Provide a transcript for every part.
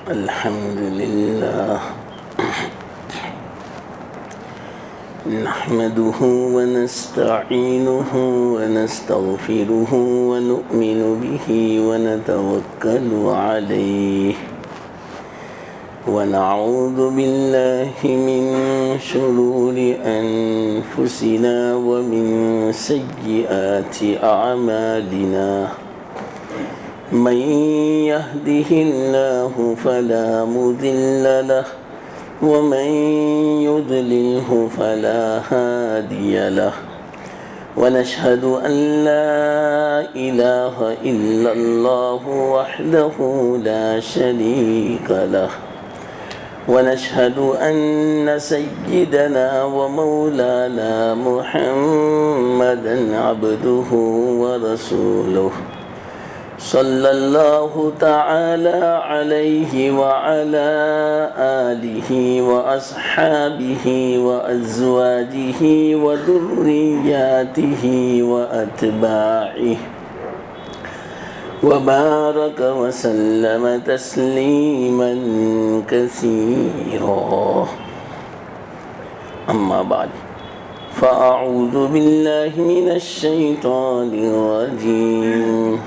الحمد لله نحمده ونستعينه ونستغفره ونؤمن به ونتوكل عليه ونعوذ بالله من شرور أنفسنا ومن سيئات أعمالنا من يهده الله فلا مضل له ومن يضلله فلا هادي له ونشهد أن لا إله إلا الله وحده لا شريك له ونشهد أن سيدنا ومولانا محمدا عبده ورسوله صلى الله تعالى عليه وعلى آله وأصحابه وأزواجه وذرياته وأتباعه وبارك وسلم تسليما كثيرا أما بعد فأعوذ بالله من الشيطان الرجيم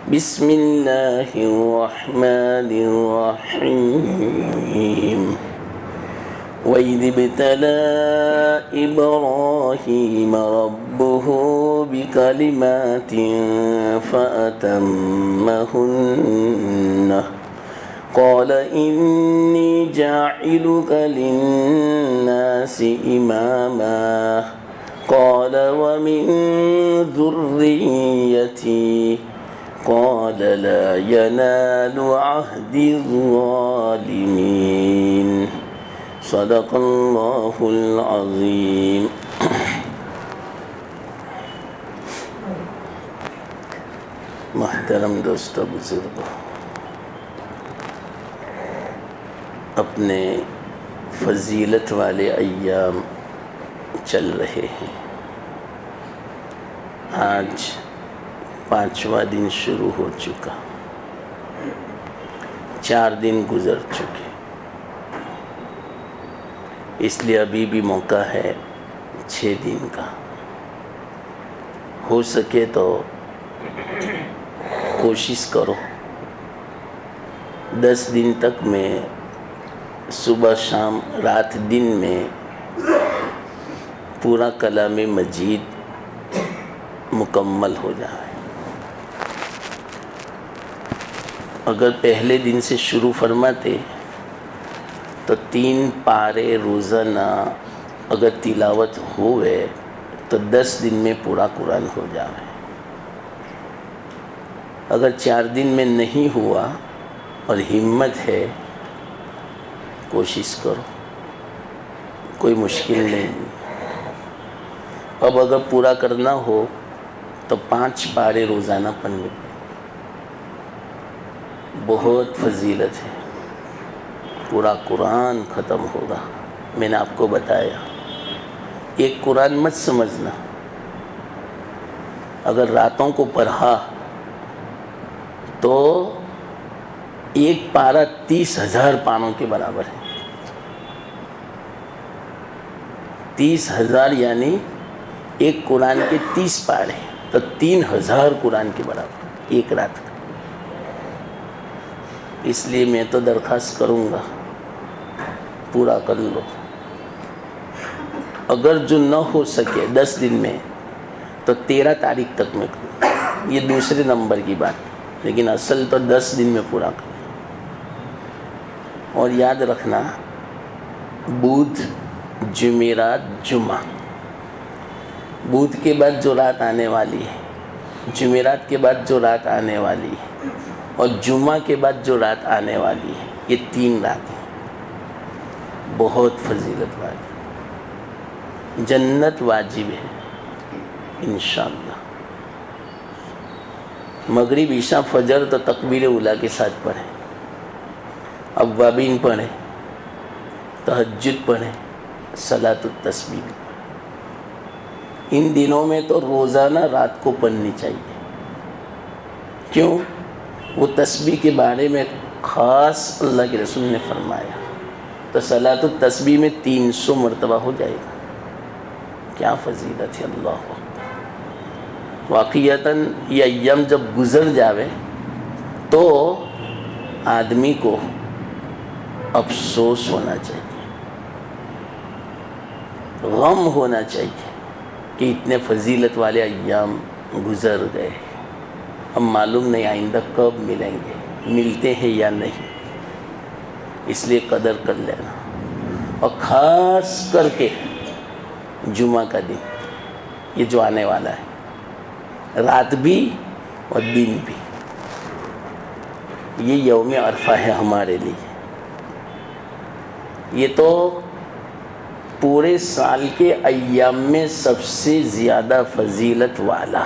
بسم الله الرحمن الرحيم وإذ ابتلى إبراهيم ربه بكلمات فأتمهن قال إني جاعلك للناس إماما قال ومن ذريتي قال لا ينال عهد الظالمين صدق اللہ العظیم. محترم دوستو بزرگو، اپنے فضیلت والے ایام چل رہے ہیں. آج 5واں دن شروع ہو چکا، 4 دن گزر چکے، اس لیے ابھی بھی موقع ہے 6 دن کا. ہو سکے تو کوشش کرو 10 دن تک میں صبح شام رات دن میں پورا کلام مجید مکمل ہو جائے. اگر پہلے دن سے شروع فرماتے تو 3 پارے روزانہ اگر تلاوت ہوئے تو 10 دن میں پورا قرآن ہو جائے. اگر 4 دن میں نہیں ہوا اور ہمت ہے کوشش کرو، کوئی مشکل نہیں. اب اگر پورا کرنا ہو تو 5 پارے روزانہ پڑھنے، بہت فضیلت ہے. پورا قرآن ختم ہوگا. میں نے آپ کو بتایا ایک قرآن مت سمجھنا. اگر راتوں کو پڑھا تو ایک پارہ 30,000 پانوں کے برابر ہے. 30,000 یعنی ایک قرآن کے 30 پارے تو 3,000 قرآن کے برابر ایک رات کا. اس لیے میں تو درخواست کروں گا پورا کر لو. اگر جو نہ ہو سکے 10 دن میں تو 13 تاریخ تک میں کروں. یہ دوسرے نمبر کی بات، لیکن اصل تو 10 دن میں پورا کروں. اور یاد رکھنا بدھ جمعرات جمعہ، بدھ کے بعد جو رات آنے والی ہے، جمعرات کے بعد جو رات آنے والی ہے اور جمعہ کے بعد جو رات آنے والی ہے، یہ 3 راتیں بہت فضیلت والی. جنت واجب ہے انشاءاللہ. مغرب عشاء فجر تو تکبیر اولیٰ کے ساتھ پڑھیں، اوابین پڑھیں، تہجد پڑھیں، صلاۃ التسبیح پڑھیں. ان دنوں میں تو روزانہ رات کو پڑھنی چاہیے. کیوں؟ وہ تسبیح کے بارے میں خاص اللہ کے رسول نے فرمایا تو صلاۃ التسبیح میں 300 مرتبہ ہو جائے گا. کیا فضیلت ہے. اللہ اکبر. واقعتاً یہ ایام جب گزر جاوے تو آدمی کو افسوس ہونا چاہیے، غم ہونا چاہیے کہ اتنے فضیلت والے ایام گزر گئے. اب معلوم نہیں آئندہ کب ملیں گے، ملتے ہیں یا نہیں. اس لیے قدر کر لینا. اور خاص کر کے جمعہ کا دن یہ جو آنے والا ہے، رات بھی اور دن بھی، یہ یوم عرفہ ہے ہمارے لیے. یہ تو پورے سال کے ایام میں سب سے زیادہ فضیلت والا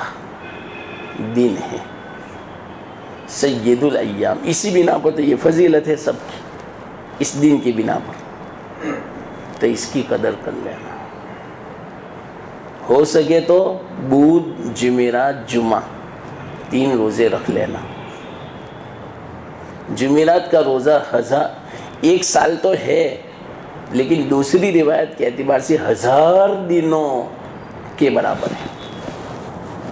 دن ہے، سید الایام. اسی بنا پر تو یہ فضیلت ہے سب کی، اس دن کی بنا پر. تو اس کی قدر کر لینا. ہو سکے تو بدھ جمعرات جمعہ 3 روزے رکھ لینا. جمعرات کا روزہ 1 سال تو ہے، لیکن دوسری روایت کے اعتبار سے 1000 دنوں کے برابر ہے.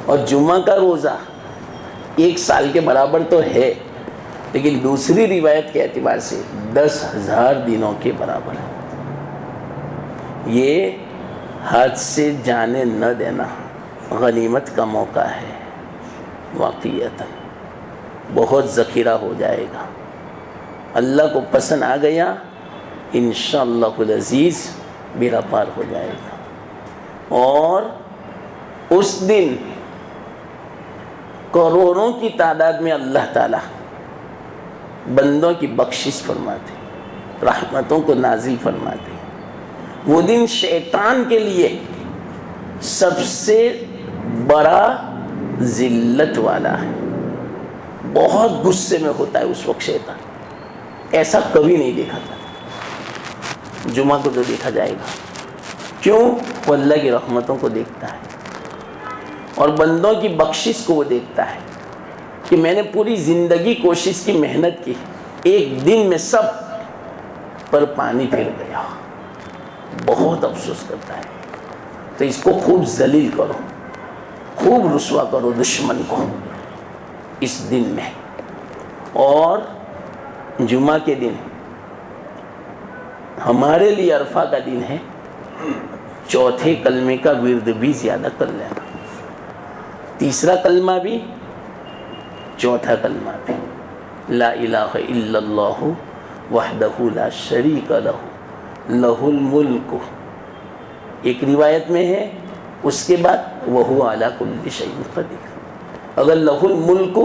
اور جمعہ کا روزہ 1 سال کے برابر تو ہے، لیکن دوسری روایت کے اعتبار سے 10,000 دنوں کے برابر ہے. یہ ہاتھ سے جانے نہ دینا، غنیمت کا موقع ہے. واقعیت بہت ذخیرہ ہو جائے گا. اللہ کو پسند آ گیا، انشاءاللہ العزیز بیڑا پار ہو جائے گا. اور اس دن کروڑوں کی تعداد میں اللہ تعالیٰ بندوں کی بخشش فرماتے، رحمتوں کو نازل فرماتے. وہ دن شیطان کے لیے سب سے بڑا ذلت والا ہے. بہت غصے میں ہوتا ہے اس وقت شیطان. ایسا کبھی نہیں دیکھا تھا. جمعہ کو جو دیکھا جائے گا. کیوں؟ وہ اللہ کی رحمتوں کو دیکھتا ہے اور بندوں کی بخشش کو وہ دیکھتا ہے کہ میں نے پوری زندگی کوشش کی، محنت کی، ایک دن میں سب پر پانی پھر گیا. بہت افسوس کرتا ہے. تو اس کو خوب ذلیل کرو، خوب رسوا کرو دشمن کو اس دن میں. اور جمعہ کے دن ہمارے لیے عرفہ کا دن ہے. چوتھے کلمے کا ورد بھی زیادہ کر لینا. تیسرا کلمہ بھی، چوتھا کلمہ بھی. لا الہ الا اللہ وحدہ لا شریک لہ لہ الملک. ایک روایت میں ہے اس کے بعد وہو علی کل شیء قدیر. اگر لہ الملک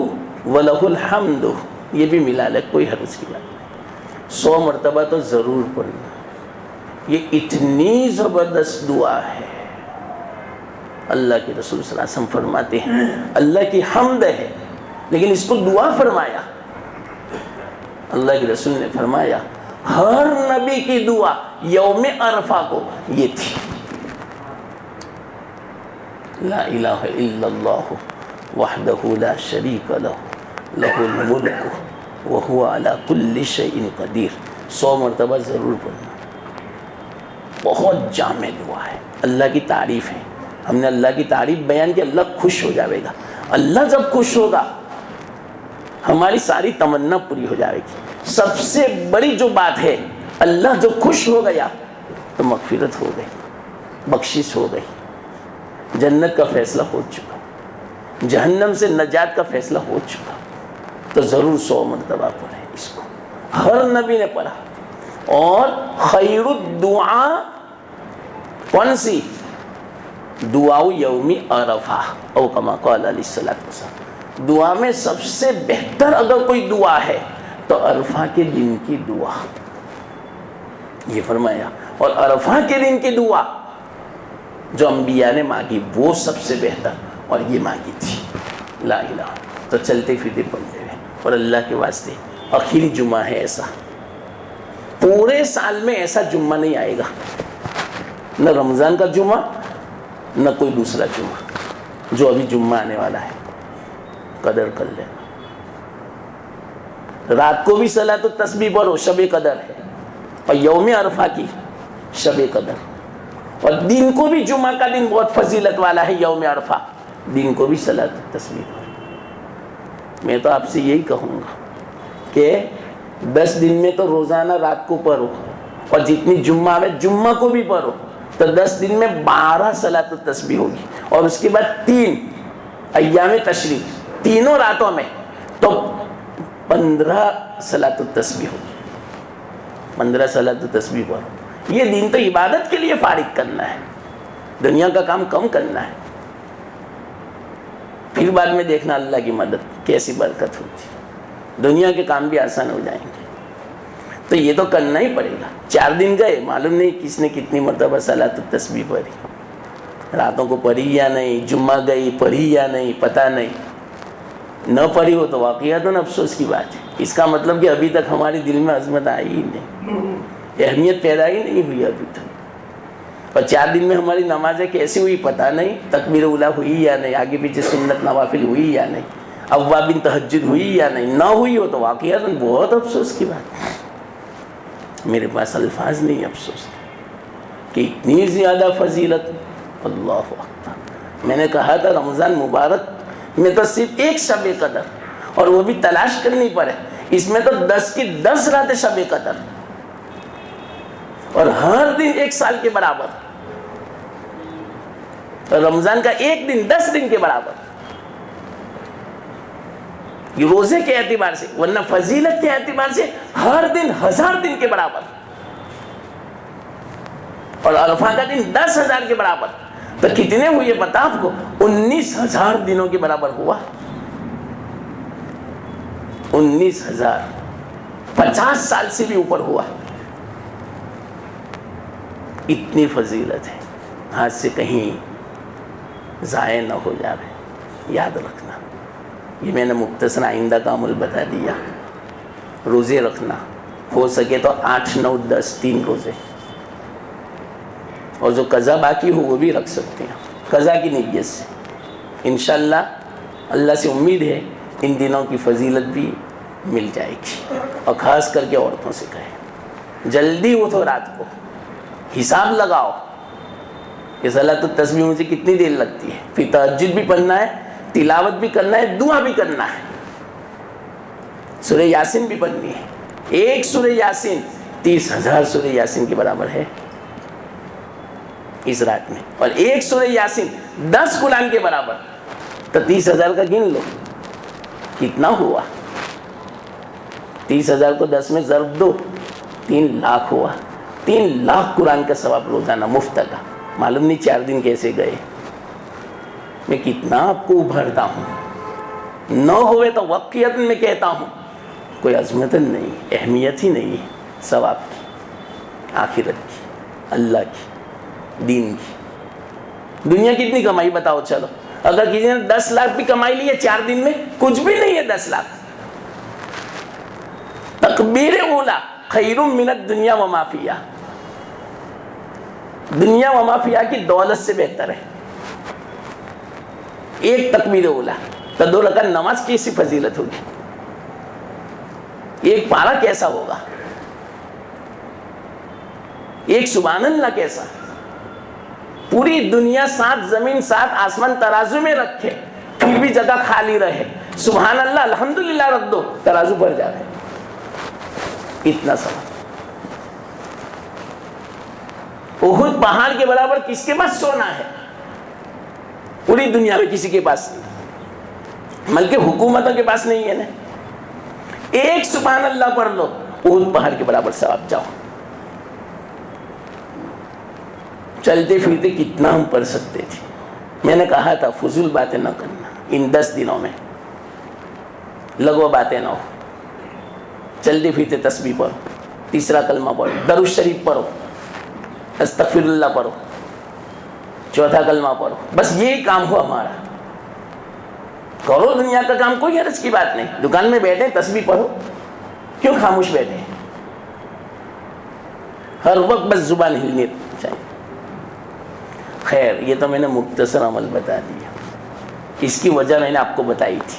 ولہ الحمد یہ بھی ملا لے، کوئی حرج کی بات نہیں. 100 مرتبہ تو ضرور پڑھنا. یہ اتنی زبردست دعا ہے. اللہ کے رسول صلی اللہ علیہ وسلم فرماتے ہیں اللہ کی حمد ہے، لیکن اس کو دعا فرمایا. اللہ کے رسول نے فرمایا ہر نبی کی دعا یوم عرفہ کو یہ تھی. لا الہ الا اللہ وحدہ لا شریک لہ لہ الملک وہو علی کل شیء قدیر. 100 مرتبہ ضرور پڑھنا. بہت جامع دعا ہے. اللہ کی تعریف ہے. ہم نے اللہ کی تعریف بیان کی. اللہ خوش ہو جائے گا. اللہ جب خوش ہوگا ہماری ساری تمنا پوری ہو جائے گی. سب سے بڑی جو بات ہے، اللہ جو خوش ہو گیا تو مغفرت ہو گئی، بخشش ہو گئی، جنت کا فیصلہ ہو چکا، جہنم سے نجات کا فیصلہ ہو چکا. تو ضرور 100 مرتبہ پڑھیں اس کو. ہر نبی نے پڑھا. اور خیر الدعا کون سی؟ دعا یوم عرفہ او کما قال علیہ الصلوۃ والسلام. دعا میں سب سے بہتر اگر کوئی دعا ہے تو عرفہ کے دن کی دعا، یہ فرمایا. اور عرفہ کے دن کی دعا جو انبیاء نے مانگی وہ سب سے بہتر، اور یہ مانگی تھی لا الہ. تو چلتے پھرتے پڑھتے ہوئے. اور اللہ کے واسطے آخری جمعہ ہے ایسا، پورے سال میں ایسا جمعہ نہیں آئے گا، نہ رمضان کا جمعہ نہ کوئی دوسرا جمعہ جو ابھی جمعہ آنے والا ہے. قدر کر لینا. رات کو بھی صلاۃ التسبیح پڑھو، شب قدر ہے، اور یوم عرفہ کی شب قدر، اور دن کو بھی جمعہ کا دن بہت فضیلت والا ہے، یوم عرفہ، دن کو بھی صلاۃ التسبیح پڑھو۔ میں تو آپ سے یہی کہوں گا کہ 10 دن میں تو روزانہ رات کو پڑھو، اور جتنی جمعہ میں جمعہ کو بھی پڑھو، تو 10 دن میں 12 صلاۃ التسبیح ہوگی، اور اس کے بعد 3 ایام تشریق، تینوں راتوں میں تو 15 صلاۃ التسبیح ہوگی، 15 صلاۃ التسبیح پڑھو۔ یہ دن تو عبادت کے لیے فارغ کرنا ہے، دنیا کا کام کم کرنا ہے، پھر بعد میں دیکھنا اللہ کی مدد کیسی برکت ہوتی ہے، دنیا کے کام بھی آسان ہو جائیں گے۔ تو یہ تو کرنا ہی پڑے گا۔ 4 دن گئے، معلوم نہیں کس نے کتنی مرتبہ صلاۃ التسبیح پڑھی، راتوں کو پڑھی یا نہیں، جمعہ گئی پڑھی یا نہیں، پتہ نہیں، نہ پڑھی ہو تو واقعاتاً افسوس کی بات ہے۔ اس کا مطلب کہ ابھی تک ہمارے دل میں عظمت آئی ہی نہیں، اہمیت پیدا ہی نہیں ہوئی ابھی تک۔ اور 4 دن میں ہماری نمازیں کیسی ہوئی پتہ نہیں، تکبیر اولیٰ ہوئی یا نہیں، آگے پیچھے سنت نوافل ہوئی یا نہیں، اوابین تہجد ہوئی یا نہیں، نہ ہوئی ہو تو واقعاتاً بہت افسوس کی بات ہے۔ میرے پاس الفاظ نہیں افسوس کہ اتنی زیادہ فضیلت، اللہ اکبر۔ میں نے کہا تھا رمضان مبارک میں تو صرف ایک شب قدر، اور وہ بھی تلاش کرنی پڑے، اس میں تو 10 کی 10 راتیں شب قدر، اور ہر دن 1 سال کے برابر، اور رمضان کا ایک دن 10 دن کے برابر، یہ روزے کے اعتبار سے، ورنہ فضیلت کے اعتبار سے ہر دن 1000 دن کے برابر، اور عرفہ کا دن 10,000 کے برابر۔ تو کتنے ہوئے پتا آپ کو؟ 19,000 دنوں کے برابر ہوا، 19,000، 50 سال سے بھی اوپر ہوا۔ اتنی فضیلت ہے، ہاتھ سے کہیں ضائع نہ ہو جائے، یاد رکھنا۔ یہ میں نے مختصر آئندہ کا عمل بتا دیا۔ روزے رکھنا، ہو سکے تو 8، 9، 10 3 روزے، اور جو قضا باقی ہو وہ بھی رکھ سکتے ہیں قضا کی نیت سے۔ انشاءاللہ اللہ سے امید ہے ان دنوں کی فضیلت بھی مل جائے گی، اور خاص کر کے عورتوں سے کہیں جلدی اٹھو، رات کو حساب لگاؤ کہ صلاۃ التسبیح مجھے کتنی دیر لگتی ہے، پھر تہجد بھی پڑھنا ہے، تلاوت بھی کرنا ہے، دعا بھی کرنا ہے، سورہ یاسین بھی پڑھنی ہے۔ ایک سورہ یاسین 30,000 سورہ یاسین کے برابر ہے اس رات میں، اور ایک سورہ یاسین 10 قرآن کے برابر، تو 30,000 کا گن لو کتنا ہوا، 30,000 کو 10 میں ضرب دو، 3 لاکھ ہوا، 3 لاکھ قرآن کا ثواب روزانہ مفت کا۔ معلوم نہیں 4 دن کیسے گئے۔ میں کتنا آپ کو ابھرتا ہوں، نہ ہوئے تو واقعیت میں کہتا ہوں کوئی عظمت نہیں، اہمیت ہی نہیں ہے ثواب کی، آخرت کی، اللہ کی، دین کی۔ دنیا کتنی کمائی بتاؤ؟ چلو اگر کسی نے 10 لاکھ بھی کمائی لی ہے 4 دن میں، کچھ بھی نہیں ہے 10 لاکھ۔ تکبیر اولیٰ خیر من الدنیا وما فیہا، دنیا وما فیہا کی دولت سے بہتر ہے ایک تکبیر اولیٰ۔ تو 2 رکعت نماز کی ایسی فضیلت ہوگی، ایک پارہ کیسا ہوگا، ایک سبحان اللہ کیسا۔ پوری دنیا 7 زمین 7 آسمان ترازو میں رکھے، پھر بھی جگہ خالی رہے، سبحان اللہ الحمدللہ رکھ دو، ترازو بھر جائے، اتنا ثواب۔ احد پہاڑ کے برابر کس کے پاس سونا ہے؟ پوری دنیا میں کسی کے پاس نہیں، بلکہ حکومتوں کے پاس نہیں ہے نا۔ ایک سبحان اللہ پڑھ لو، احد پہاڑ کے برابر ثواب۔ جاؤ چلتے پھرتے کتنا ہم پڑھ سکتے تھے۔ میں نے کہا تھا فضول باتیں نہ کرنا ان 10 دنوں میں، لغو باتیں نہ ہو، چلتے پھرتے تسبیح پڑھو، تیسرا کلمہ پڑھو، درود شریف پڑھو، استغفر اللہ پڑھو، چوتھا کلمہ پڑھو، بس یہی کام ہو ہمارا۔ کرو دنیا کا کام، کوئی حرج کی بات نہیں، دکان میں بیٹھے تسبیح پڑھو، کیوں خاموش بیٹھے؟ ہر وقت بس زبان ہلنی چاہیے۔ خیر یہ تو میں نے مختصر عمل بتا دیا، اس کی وجہ میں نے آپ کو بتائی تھی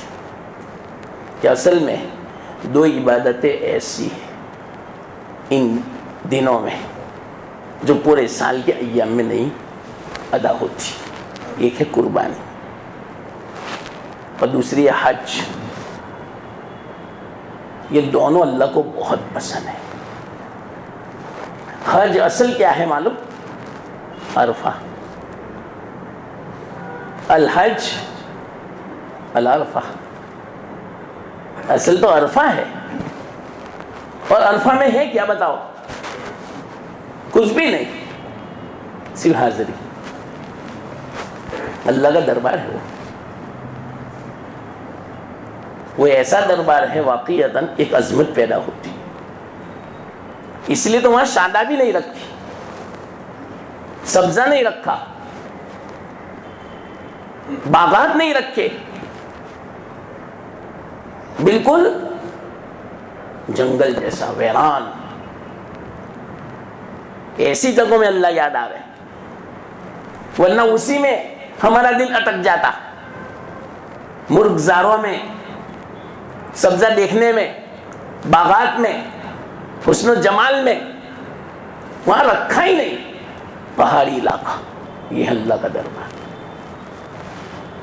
کہ اصل میں دو عبادتیں ایسی ہیں ان دنوں میں جو پورے سال کے ایام میں نہیں ادا ہوتی. ایک ہے قربانی اور دوسری ہے حج. یہ دونوں اللہ کو بہت پسند ہے. حج اصل کیا ہے معلوم؟ عرفہ. الحج العرفہ، اصل تو عرفہ ہے. اور عرفہ میں ہے کیا بتاؤ؟ کچھ بھی نہیں، صرف حاضری. اللہ کا دربار ہے وہ ایسا دربار ہے واقعتاً ایک عظمت پیدا ہوتی. اس لیے تو وہاں شادہ بھی نہیں رکھی، سبزہ نہیں رکھا، باغات نہیں رکھے، بالکل جنگل جیسا ویران. ایسی جگہوں میں اللہ یاد آ رہے، ورنہ اسی میں ہمارا دل اٹک جاتا. مرغزاروں میں، سبزہ دیکھنے میں، باغات میں، حسن و جمال میں، وہاں رکھا ہی نہیں. پہاڑی علاقہ، یہ اللہ کا دربار.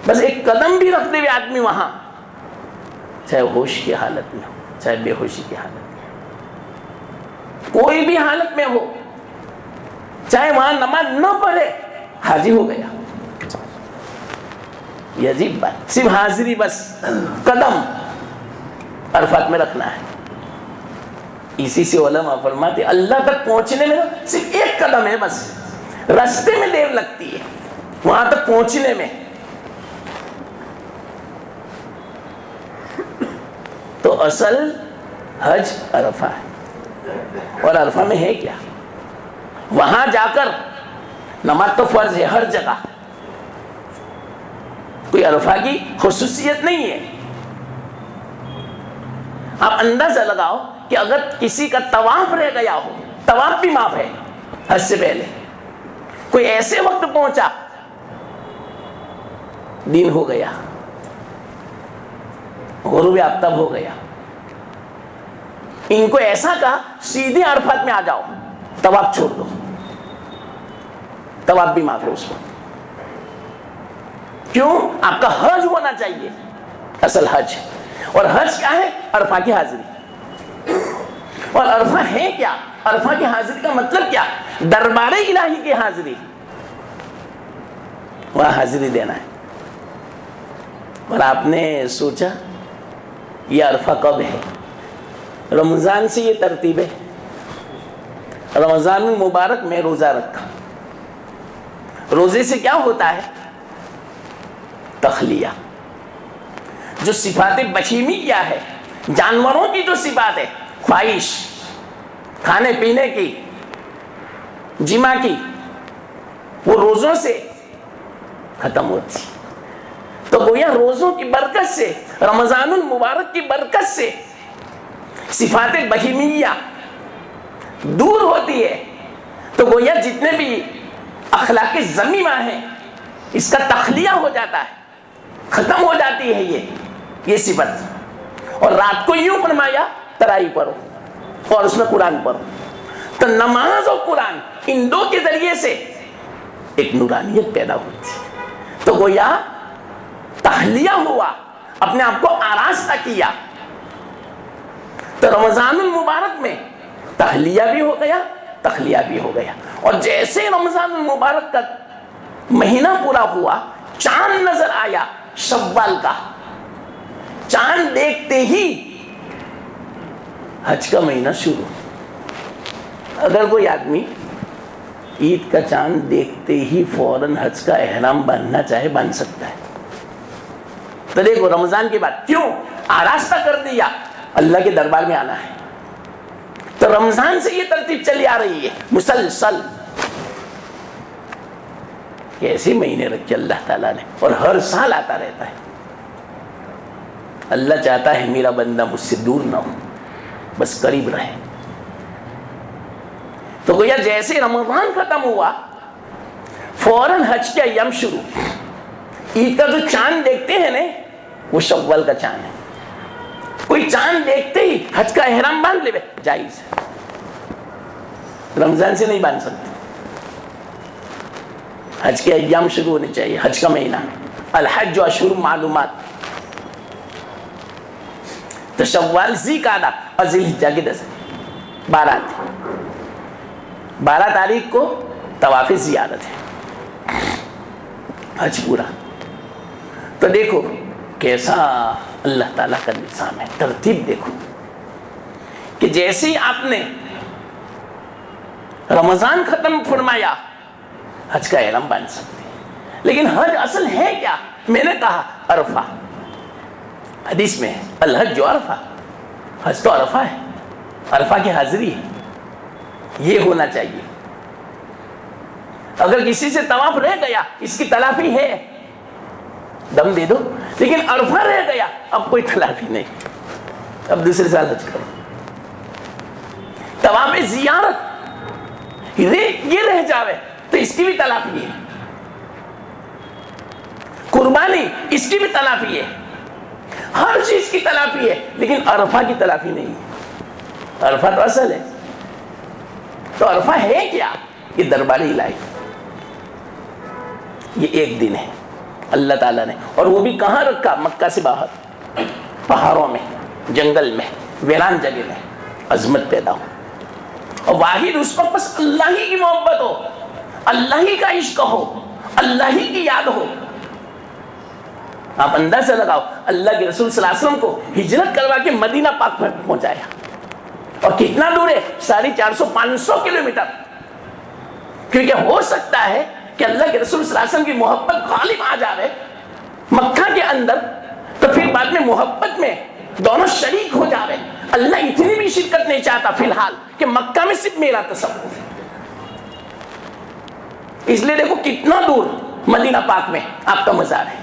بس ایک قدم بھی رکھتے ہوئے آدمی وہاں، چاہے ہوش کی حالت میں ہو چاہے بے ہوشی کی حالت میں ہو، کوئی بھی حالت میں ہو، چاہے وہاں نماز نہ پڑھے، حاضر ہو گیا. یہ عجیب بات، صرف حاضری، بس قدم عرفات میں رکھنا ہے. اسی سے علماء فرماتے اللہ تک پہنچنے میں صرف ایک قدم ہے، بس راستے میں دیر لگتی ہے وہاں تک پہنچنے میں. تو اصل حج عرفہ ہے. اور عرفہ میں ہے کیا؟ وہاں جا کر نماز تو فرض ہے ہر جگہ، کوئی عرفہ کی خصوصیت نہیں ہے. آپ اندازہ لگاؤ کہ اگر کسی کا طواف رہ گیا ہو، طواف بھی معاف ہے حج سے پہلے، کوئی ایسے وقت پہنچا، دن ہو گیا، غروب آفتاب ہو گیا، ان کو ایسا کہا سیدھے عرفات میں آ جاؤ، طواف چھوڑ دو، طواف بھی معاف ہے اس وقت. کیوں؟ آپ کا حج ہونا چاہیے، اصل حج. اور حج کیا ہے؟ عرفہ کی حاضری. اور عرفہ ہے کیا؟ عرفہ کی حاضری کا مطلب کیا؟ دربار الہی کی حاضری، وہاں حاضری دینا ہے. اور آپ نے سوچا یہ عرفہ کب ہے؟ رمضان سے یہ ترتیب ہے. رمضان المبارک میں روزہ رکھا. روزے سے کیا ہوتا ہے؟ تخلیہ. جو صفات بہیمیہ ہے، جانوروں کی جو صفات ہے، خواہش، کھانے پینے کی، جمع کی، وہ روزوں سے ختم ہوتی. تو گویا روزوں کی برکت سے، رمضان المبارک کی برکت سے صفات بہیمیہ دور ہوتی ہے. تو گویا جتنے بھی اخلاق ذمیمہ ہیں، اس کا تخلیہ ہو جاتا ہے، ختم ہو جاتی ہے یہ صفت. اور رات کو یوں فرمایا تراویح پڑھو اور اس میں قرآن پڑھو. تو نماز اور قرآن ان دو کے ذریعے سے ایک نورانیت پیدا ہوتی. تو گویا تخلیہ ہوا، اپنے آپ کو آراستہ کیا. تو رمضان المبارک میں تخلیہ بھی ہو گیا، تخلیہ بھی ہو گیا. اور جیسے رمضان المبارک کا مہینہ پورا ہوا، چاند نظر آیا شوال کا، چاند دیکھتے ہی حج کا مہینہ شروع. اگر کوئی آدمی عید کا چاند دیکھتے ہی فوراً حج کا احرام باندھنا چاہے باندھ سکتا ہے. تو دیکھو رمضان کے بعد کیوں آراستہ کر دیا، اللہ کے دربار میں آنا ہے. تو رمضان سے یہ ترتیب چلی آ رہی ہے مسلسل. ایسے مہینے رکھے اللہ تعالیٰ نے، اور ہر سال آتا رہتا ہے. اللہ چاہتا ہے میرا بندہ مجھ سے دور نہ ہو، بس قریب رہے. تو گویا جیسے رمضان ختم ہوا، فوراً حج کے ایام شروع. عید کا جو چاند دیکھتے ہیں نا، وہ شوال کا چاند ہے. کوئی چاند دیکھتے ہی حج کا احرام باندھ لے جائز ہے، رمضان سے نہیں باندھ سکتے، حج کے ایام شروع ہونے چاہیے، حج کا مہینہ، الحج و اشہر معلومات، تو شوال، ذی-قعدہ اور ذی الحجہ کی 12 تاریخ کو طواف زیارت ہے، حج پورا۔ تو دیکھو کیسا اللہ تعالیٰ کا نظام ہے، ترتیب دیکھو کہ جیسے ہی آپ نے رمضان ختم فرمایا حج کا احرام باندھ سکتے ہیں۔ لیکن حج اصل ہے کیا؟ میں نے کہا عرفہ، حدیث میں ہے الحج و عرفہ، حج تو عرفہ ہے، عرفہ کی حاضری ہے، یہ ہونا چاہیے۔ اگر کسی سے طواف رہ گیا اس کی تلافی ہے، دم دے دو، لیکن عرفہ رہ گیا اب کوئی تلافی نہیں، اب دوسرے سال حج کرو۔ طواف زیارت یہ رہ جاوے تو اس کی بھی تلافی ہے، قربانی اس کی بھی تلافی ہے، ہر چیز کی تلافی ہے، لیکن عرفہ کی تلافی نہیں ہے۔ عرفہ تو اصل ہے، تو عرفہ ہے کیا؟ یہ دربار الہی، یہ ایک دن ہے اللہ تعالیٰ نے، اور وہ بھی کہاں رکھا؟ مکہ سے باہر، پہاڑوں میں، جنگل میں، ویران جگہ میں عظمت پیدا ہو، اور واحد اس وقت بس اللہ ہی کی محبت ہو، اللہ ہی کا عشق ہو، اللہ ہی کی یاد ہو۔ آپ اندازہ لگاؤ، اللہ کے رسول صلی اللہ علیہ وسلم کو ہجرت کروا کے مدینہ پاک پر پہنچایا، اور کتنا دور ہے؟ 450-500 کلومیٹر، کیونکہ ہو سکتا ہے کہ اللہ کے رسول صلی اللہ علیہ وسلم کی محبت غالب آ جائے مکہ کے اندر، تو پھر بعد میں محبت میں دونوں شریک ہو جائے۔ اللہ اتنی بھی شرکت نہیں چاہتا فی الحال کہ مکہ میں صرف میرا تصور ہے، اس لیے دیکھو کتنا دور مدینہ پاک میں آپ کا مزار ہے۔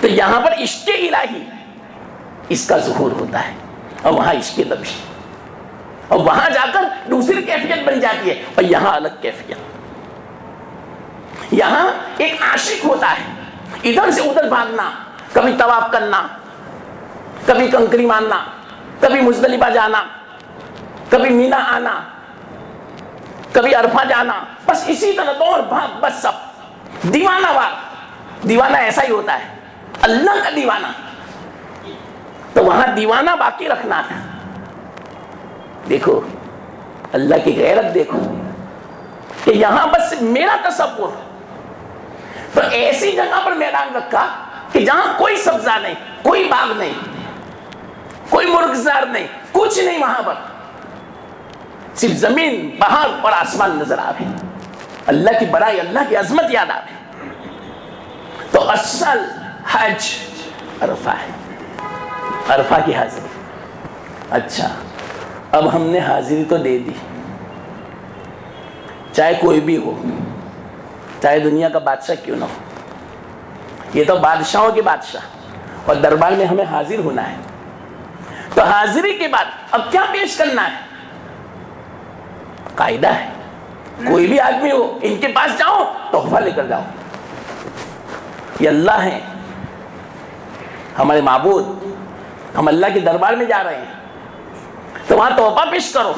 تو یہاں پر عشق الہی اس کا ظہور ہوتا ہے، اور وہاں عشق نبی، اور وہاں جا کر دوسری کیفیت بن جاتی ہے، اور یہاں الگ کیفیت۔ یہاں ایک عاشق ہوتا ہے، ادھر سے ادھر بھاگنا، کبھی طواف کرنا، کبھی کنکری مارنا، کبھی مزدلفہ جانا، کبھی مینا آنا، کبھی عرفہ جانا، بس اسی طرح دوڑ بھاگ، بس سب دیوانہ وار۔ دیوانہ ایسا ہی ہوتا ہے، اللہ کا دیوانہ، تو وہاں دیوانہ باقی رکھنا تھا۔ دیکھو اللہ کی غیرت، دیکھو کہ یہاں بس میرا تصور، تو ایسی جگہ پر میدان رکھا کہ جہاں کوئی سبزہ نہیں، کوئی باغ نہیں، کوئی مرغزار نہیں، کچھ نہیں، وہاں پر صرف زمین، پہاڑ اور آسمان نظر آوے، اللہ کی بڑائی، اللہ کی عظمت یاد آوے۔ تو اصل حج عرفہ ہے، عرفہ کی حاضری۔ اچھا، اب ہم نے حاضری تو دے دی، چاہے کوئی بھی ہو، چاہے دنیا کا بادشاہ کیوں نہ ہو، یہ تو بادشاہوں کے بادشاہ، اور دربار میں ہمیں حاضر ہونا ہے۔ تو حاضری کے بعد اب کیا پیش کرنا ہے؟ قاعدہ ہے، کوئی بھی آدمی ہو ان کے پاس جاؤ، تحفہ لے کر جاؤ، یہ اللہ ہیں، ہمارے معبود، ہم اللہ کے دربار میں جا رہے ہیں، تو وہاں تحفہ پیش کرو۔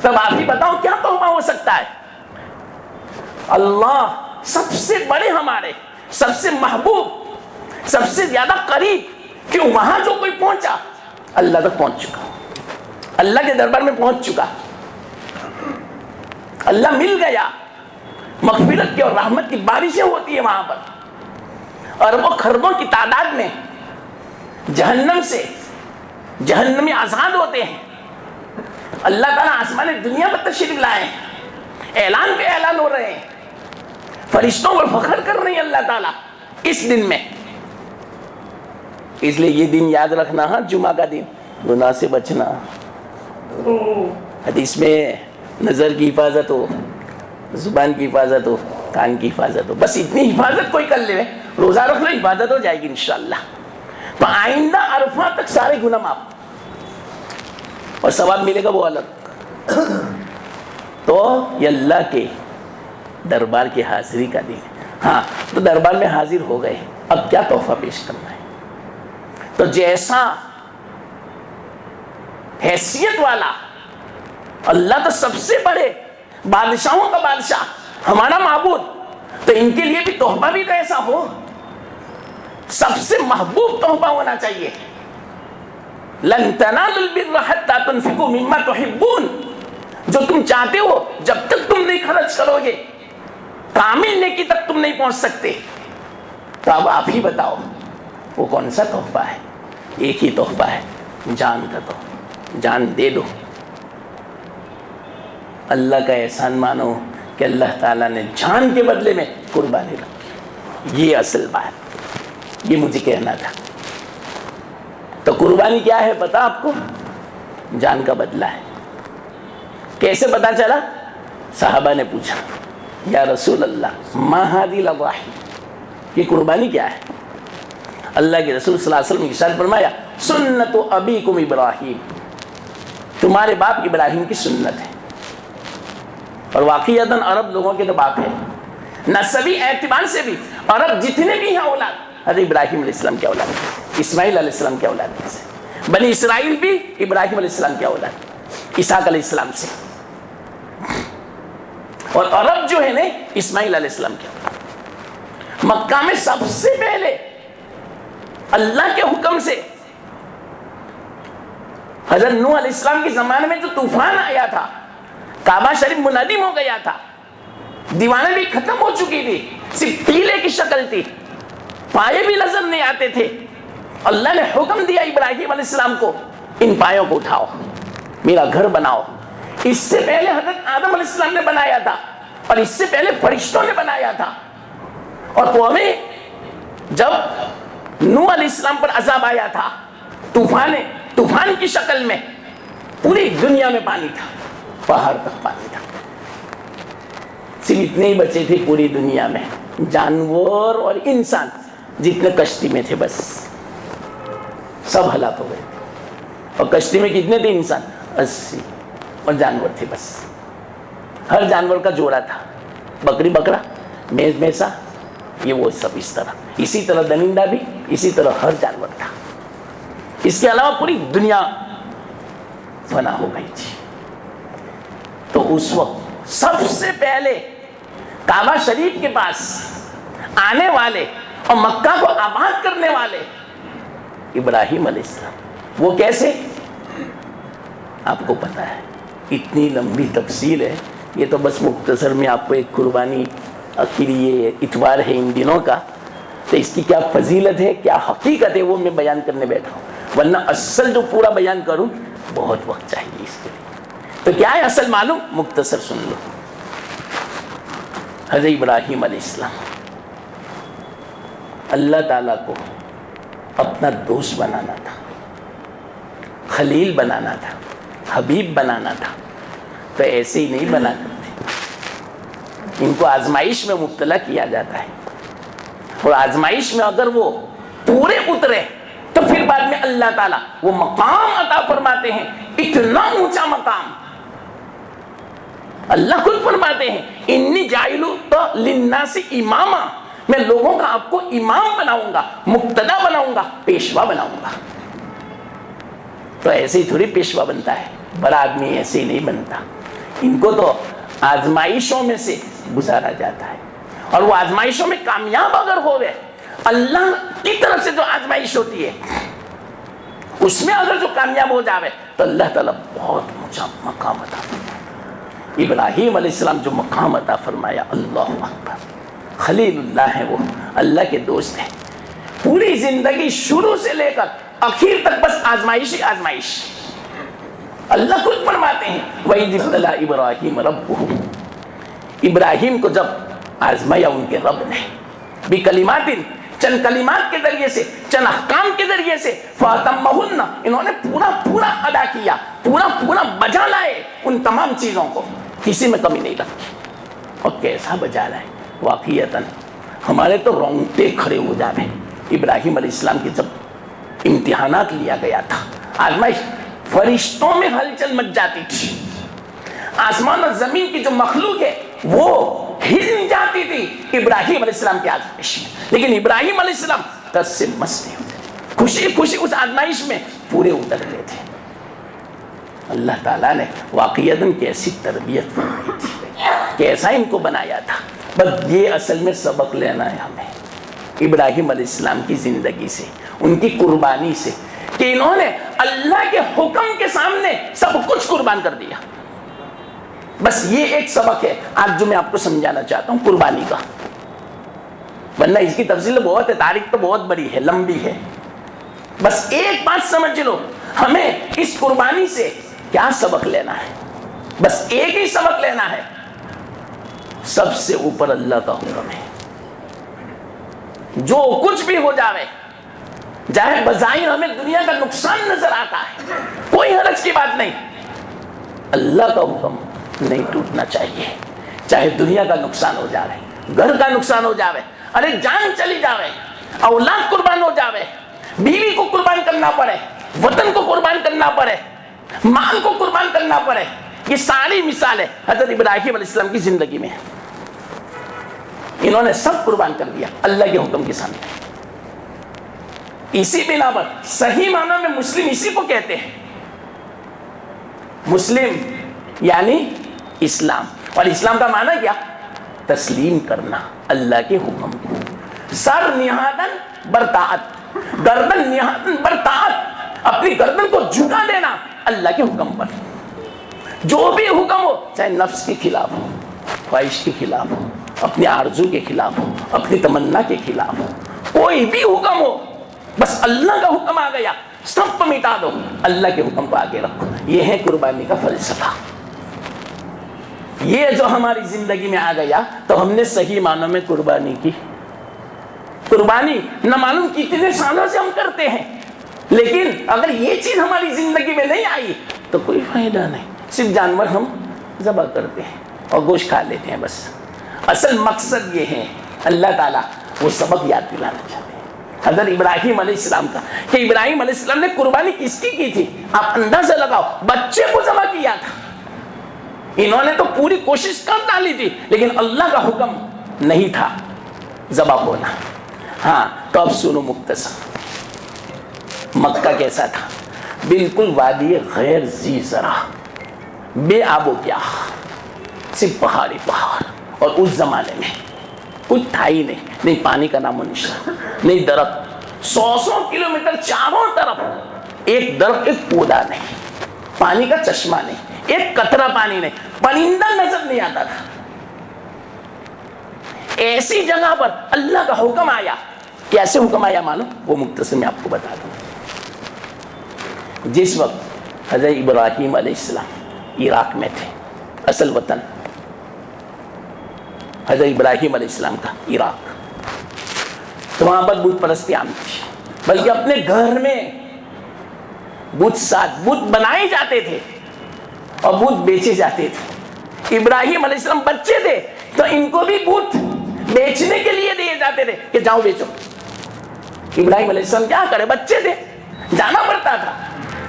تب آپ ہی بتاؤ کیا تحفہ ہو سکتا ہے؟ اللہ سب سے بڑے، ہمارے سب سے محبوب، سب سے زیادہ قریب، کہ وہاں جو کوئی پہنچا اللہ تک پہنچ چکا، اللہ کے دربار میں پہنچ چکا، اللہ مل گیا، مغفرت کی اور رحمت کی بارشیں ہوتی ہیں وہاں پر، اربوں خربوں کی تعداد میں جہنم سے جہنمی آزاد ہوتے ہیں۔ اللہ تعالیٰ آسمان دنیا پر تشریف لائے ہیں، اعلان پہ اعلان ہو رہے ہیں، فرشتوں پر فخر کر رہے ہیں اللہ تعالیٰ اس دن میں۔ اس لیے یہ دن یاد رکھنا، ہاں، جمعہ کا دن، گناہ سے بچنا، حدیث میں نظر کی حفاظت ہو، زبان کی حفاظت ہو، کان کی حفاظت ہو، بس اتنی حفاظت کوئی کر لے، روزہ رکھ لو، حفاظت ہو جائے گی انشاءاللہ۔ تو آئندہ عرفہ تک سارے گناہ معاف، اور ثواب ملے گا وہ الگ۔ تو یہ اللہ کے دربار کی حاضری کا دن ہے۔ ہاں، تو دربار میں حاضر ہو گئے، اب کیا تحفہ پیش کرنا ہے؟ تو جیسا حیثیت والا اللہ تو سب سے بڑے بادشاہوں کا بادشاہ، ہمارا معبود، تو ان کے لیے بھی تحفہ بھی تو ایسا ہو، سب سے محبوب تحفہ ہونا چاہیے. لن تنالوا البر حتى تنفقوا مما تحبون، جو تم چاہتے ہو جب تک تم نہیں خرچ کرو گے کامل نیکی تک تم نہیں پہنچ سکتے. تو اب آپ ہی بتاؤ وہ کون سا تحفہ ہے؟ ایک ہی تحفہ ہے، جان کا. تو جان دے دو. اللہ کا احسان مانو کہ اللہ تعالیٰ نے جان کے بدلے میں قربانی رکھی. یہ اصل بات، یہ مجھے کہنا تھا. تو قربانی کیا ہے پتا آپ کو؟ جان کا بدلہ ہے. کیسے پتا چلا؟ صحابہ نے پوچھا یا رسول اللہ ما هذه الاضاحی، یہ قربانی کیا ہے؟ اللہ کے رسول صلی اللہ علیہ وسلم نے ارشاد فرمایا سنت ابیکم ابراہیم، تمہارے باپ ابراہیم کی سنت ہے. اور واقعتاً عرب لوگوں کے تو باپ ہے، نسبی اعتبار سے بھی عرب جتنے بھی ہیں اولاد حضرت ابراہیم علیہ السلام کی اولاد ہے، اسماعیل علیہ السلام کی اولاد میں سے. بنی اسرائیل بھی ابراہیم علیہ السلام کی اولاد، اسحاق علیہ السلام سے. اور عرب جو ہے نا اسماعیل علیہ السلام کی اولاد. مکہ میں سب سے پہلے اللہ کے حکم سے حضرت نوح علیہ السلام کے زمانے میں جو طوفان آیا تھا، کعبہ شریف منہدم ہو گیا تھا، دیواریں بھی ختم ہو چکی تھی، صرف ٹیلے کی شکل تھی، پائے بھی نظر نہیں آتے تھے. اللہ نے حکم دیا ابراہیم علیہ السلام کو ان پایوں کو اٹھاؤ، میرا گھر بناؤ. اس سے پہلے حضرت آدم علیہ السلام نے بنایا تھا، اور اس سے پہلے فرشتوں نے بنایا تھا. اور قومیں جب نوح علیہ السلام پر عذاب آیا تھا، طوفان کی شکل میں، پوری دنیا میں پانی تھا، پہاڑ تک پانی تھا. صرف اتنے ہی بچے تھے پوری دنیا میں، جانور اور انسان جتنے کشتی میں تھے، بس سب ہلاک ہو گئے. اور کشتی میں کتنے تھے انسان؟ 80، اور جانور تھے بس. ہر جانور کا جوڑا تھا، بکری بکرا، میز میسا، یہ وہ سب اس طرح. اسی طرح درندہ بھی، اسی طرح ہر جانور تھا. اس کے علاوہ پوری دنیا فنا ہو گئی تھی. تو اس وقت سب سے پہلے کعبہ شریف کے پاس آنے والے اور مکہ کو آباد کرنے والے ابراہیم علیہ السلام. وہ کیسے؟ آپ کو پتا ہے، اتنی لمبی تفصیل ہے، یہ تو بس مختصر میں آپ کو ایک قربانی آخری یہ اتوار ہے ان دنوں کا، تو اس کی کیا فضیلت ہے، کیا حقیقت ہے، وہ میں بیان کرنے بیٹھا ہوں. ورنہ اصل جو پورا بیان کروں بہت وقت چاہیے اس کے لیے. تو کیا ہے اصل معلوم؟ مختصر سن لو. حضرت ابراہیم علیہ السلام اللہ تعالیٰ کو اپنا دوست بنانا تھا، خلیل بنانا تھا، حبیب بنانا تھا. تو ایسے ہی نہیں بنا کرتے، ان کو آزمائش میں مبتلا کیا جاتا ہے. اور آزمائش میں اگر وہ پورے اترے تو پھر بعد میں اللہ تعالیٰ وہ مقام عطا فرماتے ہیں، اتنا اونچا مقام. اللہ خود فرماتے ہیں انی جاعل للناس اماما، میں لوگوں کا آپ کو امام بناؤں گا، مقتدا بناؤں گا، پیشوا بناؤں گا. تو ایسے ہی تھوڑی پیشوا بنتا ہے، بڑا آدمی ایسے ہی نہیں بنتا. ان کو تو آزمائشوں میں سے گزارا جاتا ہے. اور وہ آزمائشوں میں کامیاب اگر ہو گئے، اللہ کی طرف سے جو آزمائش ہوتی ہے اس میں اگر جو کامیاب ہو جاوے تو اللہ تعالیٰ بہت اونچا مقام عطا فرماتا. ابراہیم علیہ السلام جو مقام عطا فرمایا، اللہ اکبر. خلیل اللہ ہے، وہ اللہ کے دوست ہیں. پوری زندگی شروع سے لے کر آخر تک بس آزمائش ہی آزمائش. اللہ خود فرماتے ہیں وَإِذِ ابْتَلَىٰ إِبْرَاهِيمَ رَبُّهُ، ابراہیم کو جب آزمایا ان کے رب نے بِكَلِمَاتٍ، چند کلمات کے ذریعے سے، چند احکام کے ذریعے سے، فَأَتَمَّهُنَّ، انہوں نے پورا ادا کیا، پورا بجا لائے ان تمام چیزوں کو، کسی میں کمی نہیں رکھی. اور کیسا بجا لائے، واقعیتاً ہمارے تو رونگٹے کھڑے ہو جاوے. ابراہیم علیہ السلام کے جب امتحانات لیا گیا تھا، آزمائش، فرشتوں میں ہلچل مچ جاتی تھی، آسمان اور زمین کی جو مخلوق ہے وہ ہل جاتی تھی ابراہیم علیہ السلام کی آزمائش میں. لیکن ابراہیم علیہ السلام دس سے مس نہیں ہوتے، خوشی خوشی اس آزمائش میں پورے اترتے تھے۔ اللہ تعالیٰ نے واقعتاً کیسی تربیت فرمائی تھی، کیسا ان کو بنایا تھا۔ بس یہ اصل میں سبق لینا ہے ہمیں ابراہیم علیہ السلام کی زندگی سے، ان کی قربانی سے، کہ انہوں نے اللہ کے حکم کے سامنے سب کچھ قربان کر دیا۔ بس یہ ایک سبق ہے آج جو میں آپ کو سمجھانا چاہتا ہوں قربانی کا، ورنہ اس کی تفصیل بہت ہے، تاریخ تو بہت بڑی ہے، لمبی ہے۔ بس ایک بات سمجھ لو، ہمیں اس قربانی سے کیا سبق لینا ہے؟ بس ایک ہی سبق لینا ہے، سب سے اوپر اللہ کا حکم ہے۔ جو کچھ بھی ہو جاوے، چاہے بظاہر ہمیں دنیا کا نقصان نظر آتا ہے، کوئی حرج کی بات نہیں، اللہ کا حکم نہیں ٹوٹنا چاہیے۔ چاہے دنیا کا نقصان ہو جاوے، گھر کا نقصان ہو جاوے، ارے جان چلی جاوے، اولاد قربان ہو جاوے، بیوی کو قربان کرنا پڑے، وطن کو قربان کرنا پڑے، مال کو قربان کرنا پڑے، یہ ساری مثالیں حضرت ابراہیم علیہ السلام کی زندگی میں ہیں۔ انہوں نے سب قربان کر دیا اللہ کے حکم کے سامنے۔ اسی بنا پر صحیح معنوں میں مسلم اسی کو کہتے ہیں، مسلم یعنی اسلام، اور اسلام کا معنی کیا؟ تسلیم کرنا اللہ کے حکم کو، سر نہادن برطاعت، گردن نہادن برطاعت، اپنی گردن کو جھکا دینا اللہ کے حکم پر، جو بھی حکم ہو، چاہے نفس کے خلاف ہو، خواہش کے خلاف ہو، اپنی آرزو کے خلاف ہو، اپنی تمنا کے خلاف ہو، کوئی بھی حکم ہو، بس اللہ کا حکم آ گیا سب کو مٹا دو، اللہ کے حکم کو آگے رکھو۔ یہ ہے قربانی کا فلسفہ۔ یہ جو ہماری زندگی میں آ گیا تو ہم نے صحیح معنوں میں قربانی کی۔ قربانی نہ معلوم کتنے سالوں سے ہم کرتے ہیں، لیکن اگر یہ چیز ہماری زندگی میں نہیں آئی تو کوئی فائدہ نہیں، صرف جانور ہم ذبح کرتے ہیں اور گوشت کھا لیتے ہیں بس۔ اصل مقصد یہ ہے، اللہ تعالیٰ وہ سبق یاد دلانا چاہتے ہیں حضرت ابراہیم علیہ السلام کا، کہ ابراہیم علیہ السلام نے قربانی کس کی تھی؟ آپ اندازہ لگاؤ، بچے کو ذبح کیا تھا۔ انہوں نے تو پوری کوشش کر ڈالی تھی، لیکن اللہ کا حکم نہیں تھا ذبح ہونا۔ ہاں تو اب سنو مختصر، مکہ کیسا تھا؟ بالکل وادی غیر ذی زرع، بے آب و گیا، صرف پہاڑی پہاڑ، اور اس زمانے میں کچھ تھا ہی نہیں پانی کا نام و نشان، نہیں درخت، 100 کلومیٹر چاروں طرف ایک درخت، ایک پودا نہیں، پانی کا چشمہ نہیں، ایک قطرہ پانی نہیں، پرندہ نظر نہیں آتا تھا۔ ایسی جگہ پر اللہ کا حکم آیا، کیسے حکم آیا معلوم؟ وہ مختصر میں آپ کو بتا دوں۔ جس وقت حضرت ابراہیم علیہ السلام عراق میں تھے، اصل وطن حضرت ابراہیم علیہ السلام کا عراق، تو وہاں پر بت پرستی عام تھی، بلکہ اپنے گھر میں بت بنائے جاتے تھے اور بت بیچے جاتے تھے۔ ابراہیم علیہ السلام بچے تھے تو ان کو بھی بت بیچنے کے لیے دیے جاتے تھے کہ جاؤ بیچو۔ ابراہیم علیہ السلام کیا کرے، بچے تھے، جانا پڑتا تھا،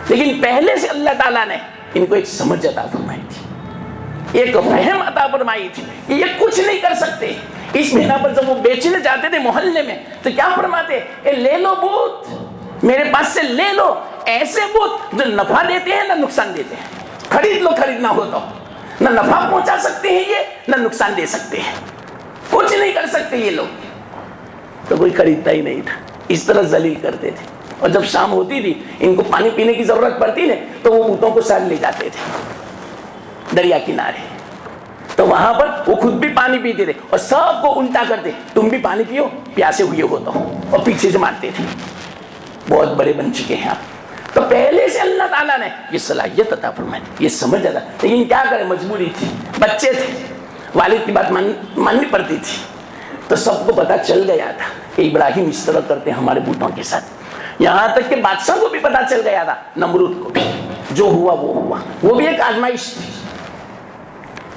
لیکن پہلے سے اللہ تعالیٰ نے ان کو ایک سمجھ عطا فرمائی تھی، ایک فہم عطا فرمائی تھی کہ یہ کچھ نہیں کر سکتے۔ اس بنا پر جب وہ بیچنے جاتے تھے محلے میں تو کیا فرماتے؟ اے لے لو بت، میرے پاس سے لے لو، ایسے بت جو نفع دیتے ہیں نہ نقصان دیتے ہیں، خرید لو، خریدنا ہو تو، نہ نفع پہنچا سکتے ہیں یہ، نہ نقصان دے سکتے ہیں، کچھ نہیں کر سکتے یہ لوگ۔ تو کوئی خریدتا ہی نہیں تھا، اس طرح ذلیل کرتے تھے۔ اور جب شام ہوتی تھی، ان کو پانی پینے کی ضرورت پڑتی ہے تو وہ بتوں کو ساتھ لے جاتے تھے دریا کنارے، تو وہاں پر وہ خود بھی پانی پیتے تھے اور سب کو الٹا کرتے، تم بھی پانی پیو پیاسے ہوئے ہو تو، اور پیچھے سے مارتے تھے۔ بہت بڑے بن چکے ہیں آپ۔ تو پہلے سے اللہ تعالیٰ نے یہ صلاحیت عطا فرمائی، یہ سمجھ عطا، لیکن کیا کریں، مجبوری تھی، بچے تھے، والد کی بات ماننی پڑتی تھی۔ تو سب کو پتا چل گیا تھا کہ ابراہیم اس طرح کرتے ہیں ہمارے بتوں کے ساتھ، یہاں تک کہ بادشاہ کو بھی پتا چل گیا تھا، نمرود کو بھی، جو ہوا وہ ہوا، وہ بھی ایک آزمائش تھی۔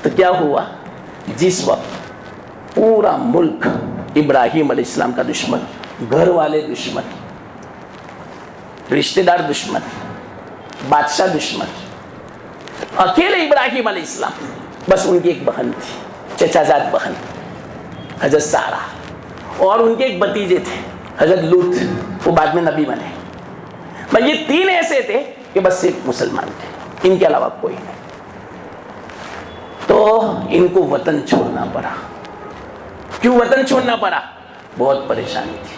تو کیا ہوا، جس وقت پورا ملک ابراہیم علیہ السلام کا دشمن، گھر والے دشمن، رشتہ دار دشمن، بادشاہ دشمن، اکیلے ابراہیم علیہ السلام، بس ان کی ایک بہن تھی، چچا زاد بہن حضرت سارہ، اور ان کے ایک بھتیجے تھے حضرت لوط، وہ بعد میں نبی بنے، بس یہ تین ایسے تھے کہ بس صرف مسلمان تھے، ان کے علاوہ کوئی نہیں. تو ان کو وطن چھوڑنا پڑا. کیوں وطن چھوڑنا پڑا؟ بہت پریشانی تھی،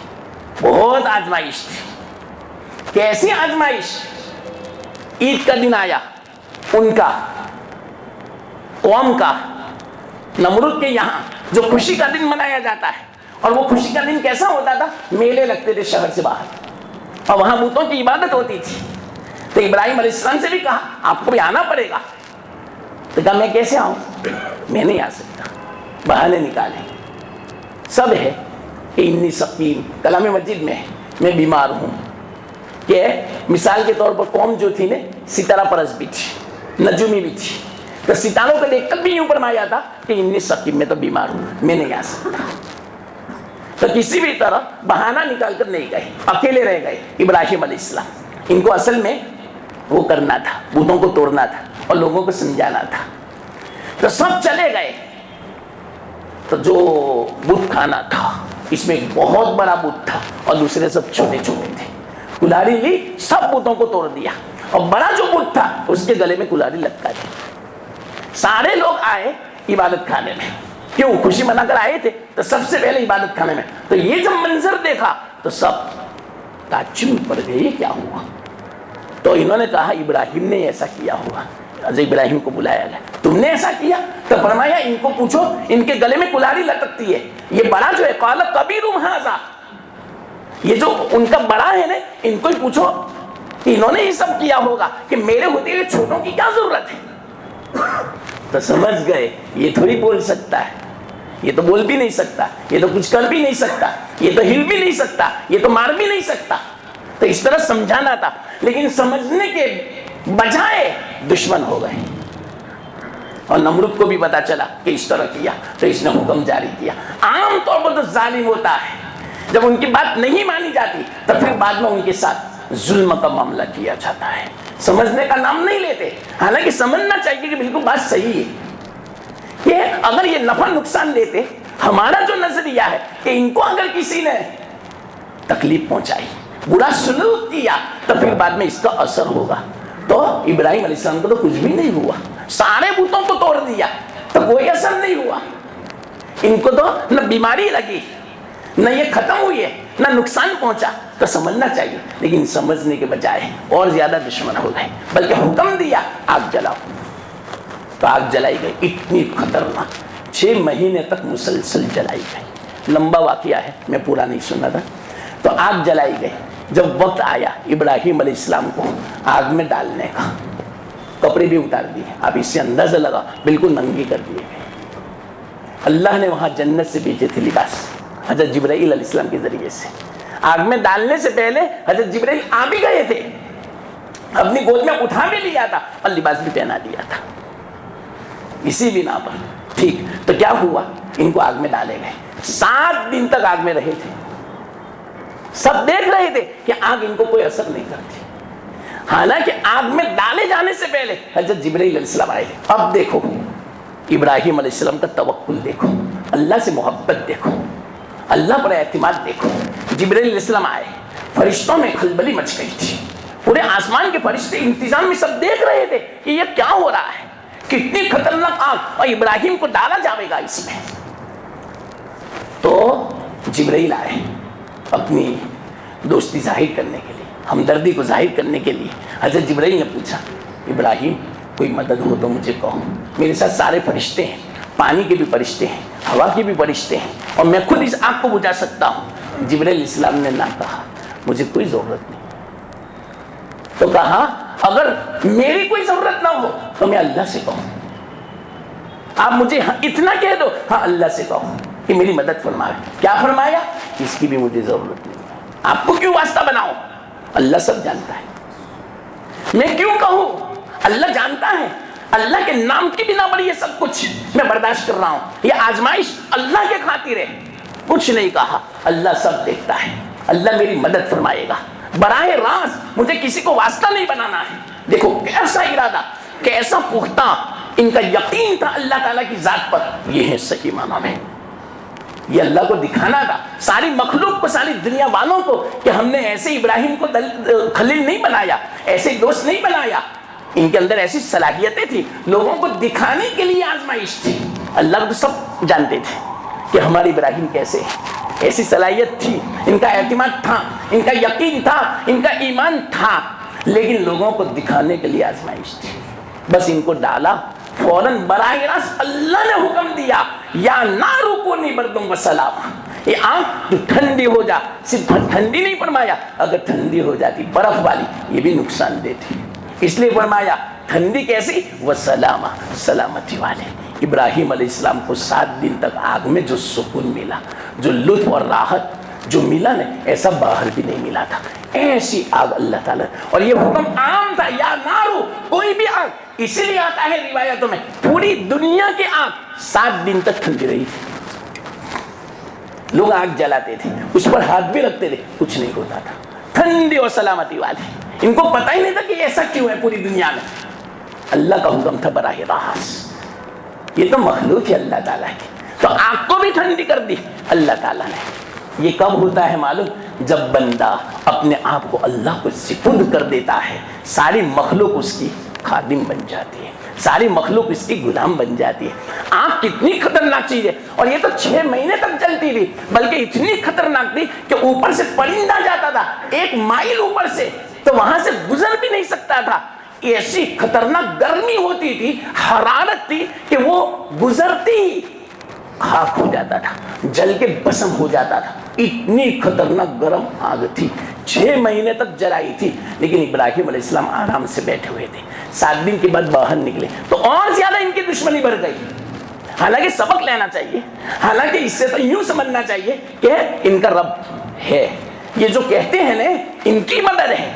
بہت آزمائش تھی. کیسی آزمائش؟ عید کا دن آیا ان کا، قوم کا، نمرود کے یہاں جو خوشی کا دن منایا جاتا ہے. اور وہ خوشی کا دن کیسا ہوتا تھا؟ میلے لگتے تھے شہر سے باہر، اور وہاں بتوں کی عبادت ہوتی تھی. تو ابراہیم علیہ السلام سے بھی کہا آپ کو بھی آنا پڑے گا. تو کہا میں کیسے آؤں؟ میں نہیں آ سکتا. بہانے نکالے. سب ہے کہ انی سقیم، کلام مجید میں میں بیمار ہوں. کہ مثال کے طور پر قوم جو تھی نا ستارہ پرست بھی تھی، نجومی بھی تھی. تو ستاروں کو دیکھ کر بھی یوں فرمایا تھا کہ انی سقیم، میں تو بیمار ہوں، میں نہیں آ سکتا. تو کسی بھی طرح بہانہ نکال کر نہیں گئے، اکیلے رہ گئے ابراہیم علیہ السلام. ان کو اصل میں وہ کرنا تھا، بتوں کو توڑنا تھا اور لوگوں کو سمجھانا تھا. تو سب چلے گئے. تو جو بت کھانا تھا اس میں ایک بہت بڑا بت تھا اور دوسرے سب چھوٹے چھوٹے تھے. کلہاڑی لی، سب بتوں کو توڑ دیا، اور بڑا جو بت تھا اس کے گلے میں کلہاڑی لٹکا دی. سارے لوگ آئے عبادت خانے میں. کیوں؟ خوشی منا کر آئے تھے. تو سب سے پہلے عبادت خانے میں. تو یہ جب منظر دیکھا تو سب تعجب میں پڑ گئے، یہ کیا ہوا؟ تو انہوں نے کہا ابراہیم نے ایسا کیا ہوا. حضرت ابراہیم کو بلایا گیا، تم نے ایسا کیا؟ تو فرمایا ان کو پوچھو، ان کے گلے میں کلہاڑی لٹکتی ہے. یہ بڑا جو ہے قال کبیرہم ھذا، یہ جو ان کا بڑا ہے نا، ان کو ہی پوچھو کہ انہوں نے یہ سب کیا ہوگا کہ میرے ہوتے ہوئے چھوٹوں کی کیا ضرورت ہے. تو سمجھ گئے یہ تھوڑی بول سکتا ہے، یہ تو بول بھی نہیں سکتا، یہ تو کچھ کر بھی نہیں سکتا، یہ تو ہل بھی نہیں سکتا، یہ تو مار بھی نہیں سکتا. تو اس طرح سمجھانا تھا، لیکن سمجھنے کے بجائے دشمن ہو گئے. اور نمرود کو بھی پتا چلا کہ اس طرح کیا تو اس نے حکم جاری کیا. عام طور پر تو ظالم ہوتا ہے، جب ان کی بات نہیں مانی جاتی تو پھر بعد میں ان کے ساتھ ظلم کا معاملہ کیا جاتا ہے. سمجھنے کا نام نہیں لیتے. حالانکہ سمجھنا چاہیے کہ بالکل بات صحیح ہے کہ اگر یہ نفع نقصان دیتے، ہمارا جو نظریہ ہے کہ ان کو اگر کسی نے تکلیف پہنچائی، برا سلوک کیا، تو پھر بعد میں اس کا اثر ہوگا. تو ابراہیم علیہ السلام کو تو کچھ بھی نہیں ہوا، سارے بتوں کو توڑ دیا تو کوئی اثر نہیں ہوا. ان کو تو نہ بیماری لگی، نہ یہ ختم ہوئی ہے، نہ نقصان پہنچا. تو سمجھنا چاہیے، لیکن سمجھنے کے بجائے اور زیادہ دشمن ہو گئے. بلکہ حکم دیا آگ جلاؤ. تو آگ جلائی گئی، اتنی خطرناک، 6 مہینے تک مسلسل جلائی گئی. لمبا واقعہ ہے، میں پورا نہیں سنا تھا. تو آگ جلائی گئی. جب وقت آیا ابراہیم علیہ السلام کو آگ میں ڈالنے کا، کپڑے بھی اتار دیے. اب اس سے اندازہ لگا بالکل ننگی کر دیے گئے. اللہ نے وہاں جنت سے بھیجے تھے لباس حضرت جبرائیل علیہ السلام کے ذریعے سے. آگ میں ڈالنے سے پہلے حضرت جبرائیل آ بھی گئے تھے، اپنی گود میں اٹھا بھی لیا تھا اور لباس بھی پہنا دیا تھا. اسی بنا پر ٹھیک. تو کیا ہوا؟ ان کو آگ میں ڈالے گئے. 7 دن تک آگ میں رہے تھے. سب دیکھ رہے تھے کہ آگ ان کو کوئی اثر نہیں کرتی. حالانکہ آگ میں ڈالے جانے سے پہلے حضرت جبرائیل علیہ السلام آئے. اب دیکھو ابراہیم علیہ السلام کا توکل دیکھو، اللہ سے محبت دیکھو، اللہ پر اعتماد دیکھو. جبرائیل علیہ السلام آئے، فرشتوں میں کھلبلی مچ گئی تھی. پورے آسمان کے فرشتے انتظام میں سب دیکھ رہے تھے کہ یہ کیا ہو رہا ہے، کتنی خطرناک آگ، اور ابراہیم کو ڈالا جائے گا اس میں. تو جبرائیل آئے اپنی دوستی ظاہر کرنے کے لیے، ہمدردی کو ظاہر کرنے کے لیے. حضرت جبرائیل نے پوچھا ابراہیم کوئی مدد ہو تو مجھے کہو، میرے ساتھ سارے فرشتے ہیں، پانی کے بھی فرشتے ہیں، ہوا کے بھی فرشتے ہیں، اور میں خود اس آگ کو بجھا سکتا ہوں. جبرائیل علیہ السلام نے نہ کہا، مجھے کوئی ضرورت نہیں. تو کہا اگر میری کوئی ضرورت نہ ہو تو میں اللہ سے کہوں. آپ مجھے اتنا کہہ دو، ہاں اللہ سے کہو کہ میری مدد فرمائے. کیا فرمایا؟ اس کی بھی مجھے ضرورت نہیں. آپ کو کیوں واسطہ بناؤ؟ اللہ سب جانتا ہے. میں کیوں کہوں؟ اللہ جانتا ہے. اللہ کے نام کی بنا پر یہ سب کچھ میں برداشت کر رہا ہوں. یہ آزمائش اللہ کے خاطر ہے. کچھ نہیں کہا، اللہ سب دیکھتا ہے، اللہ میری مدد فرمائے گا. براہ راست مجھے کسی کو واسطہ نہیں بنانا ہے. دیکھو کیسا ارادہ، کیسا پختہ ان کا یقین تھا اللہ تعالیٰ کی ذات پر. یہ ہے صحیح معنی میں. یہ اللہ کو دکھانا تھا ساری مخلوق کو، ساری دنیا والوں کو، کہ ہم نے ایسے ابراہیم کو خلیل نہیں بنایا، ایسے دوست نہیں بنایا، ان کے اندر ایسی صلاحیتیں تھی، لوگوں کو دکھانے کے لیے آزمائش تھی۔ اللہ کو سب جانتے تھے کہ ہمارے ابراہیم کیسے ہیں، ایسی صلاحیت تھی، ان کا اعتماد تھا، ان کا یقین تھا، ان کا ایمان تھا، لیکن لوگوں کو دکھانے کے لیے آزمائش تھی۔ بس ان کو ڈالا، فوراً براہ راست اللہ نے حکم دیا، یا نار کونی بردم و سلاما، یہ آنکھ ٹھنڈی ہو جا، صرف ٹھنڈی نہیں فرمایا، اگر ٹھنڈی ہو جاتی برف والی یہ بھی نقصان دہ تھی، اس لیے فرمایا ٹھنڈی کیسی، وہ سلامہ، سلامتی والے۔ ابراہیم علیہ السلام کو 7 دن تک آگ میں جو سکون ملا، جو لطف اور راحت جو ملا نا، ایسا باہر بھی نہیں ملا تھا، ایسی آگ اللہ تعالیٰ، اور یہ حکم عام تھا، یا نارو، کوئی بھی آگ، اسی لیے آتا ہے روایتوں میں پوری دنیا کی آگ 7 دن تک ٹھنڈی رہی تھی، لوگ آگ جلاتے تھے، اس پر ہاتھ بھی رکھتے تھے، کچھ نہیں ہوتا تھا، ٹھنڈی اور سلامتی والی۔ ان کو پتہ ہی نہیں تھا کہ ایسا کیوں ہے پوری دنیا میں، اللہ کا حکم تھا براہ راست، یہ تو مخلوق ہے اللہ تعالیٰ کی، تو آگ کو بھی ٹھنڈی کر دی اللہ تعالیٰ نے۔ یہ کب ہوتا ہے معلوم؟ جب بندہ اپنے آپ کو اللہ کو سپرد کر دیتا ہے، ساری مخلوق اس کی خادم بن جاتی ہے، ساری مخلوق اس کی غلام بن جاتی ہے۔ آگ کتنی خطرناک چیز ہے، اور یہ تو 6 مہینے تک جلتی تھی، بلکہ اتنی خطرناک تھی کہ اوپر سے پرندہ جاتا تھا 1 مائل اوپر سے تو وہاں سے گزر بھی نہیں سکتا تھا، ایسی خطرناک گرمی ہوتی تھی، حرارت تھی کہ وہ گزرتی ہی خاک ہو جاتا تھا، جل کے بسم ہو جاتا تھا، اتنی خطرناک گرم آگ تھی، 6 مہینے تک جلائی تھی، لیکن ابراہیم علیہ السلام آرام سے بیٹھے ہوئے تھے۔ 7 دن کے بعد باہر نکلے تو اور زیادہ ان کی دشمنی بڑھ گئی، حالانکہ سبق لینا چاہیے، حالانکہ اس سے تو یوں سمجھنا چاہیے کہ ان کا رب ہے، یہ جو کہتے ہیں نا ان کی مدد ہے،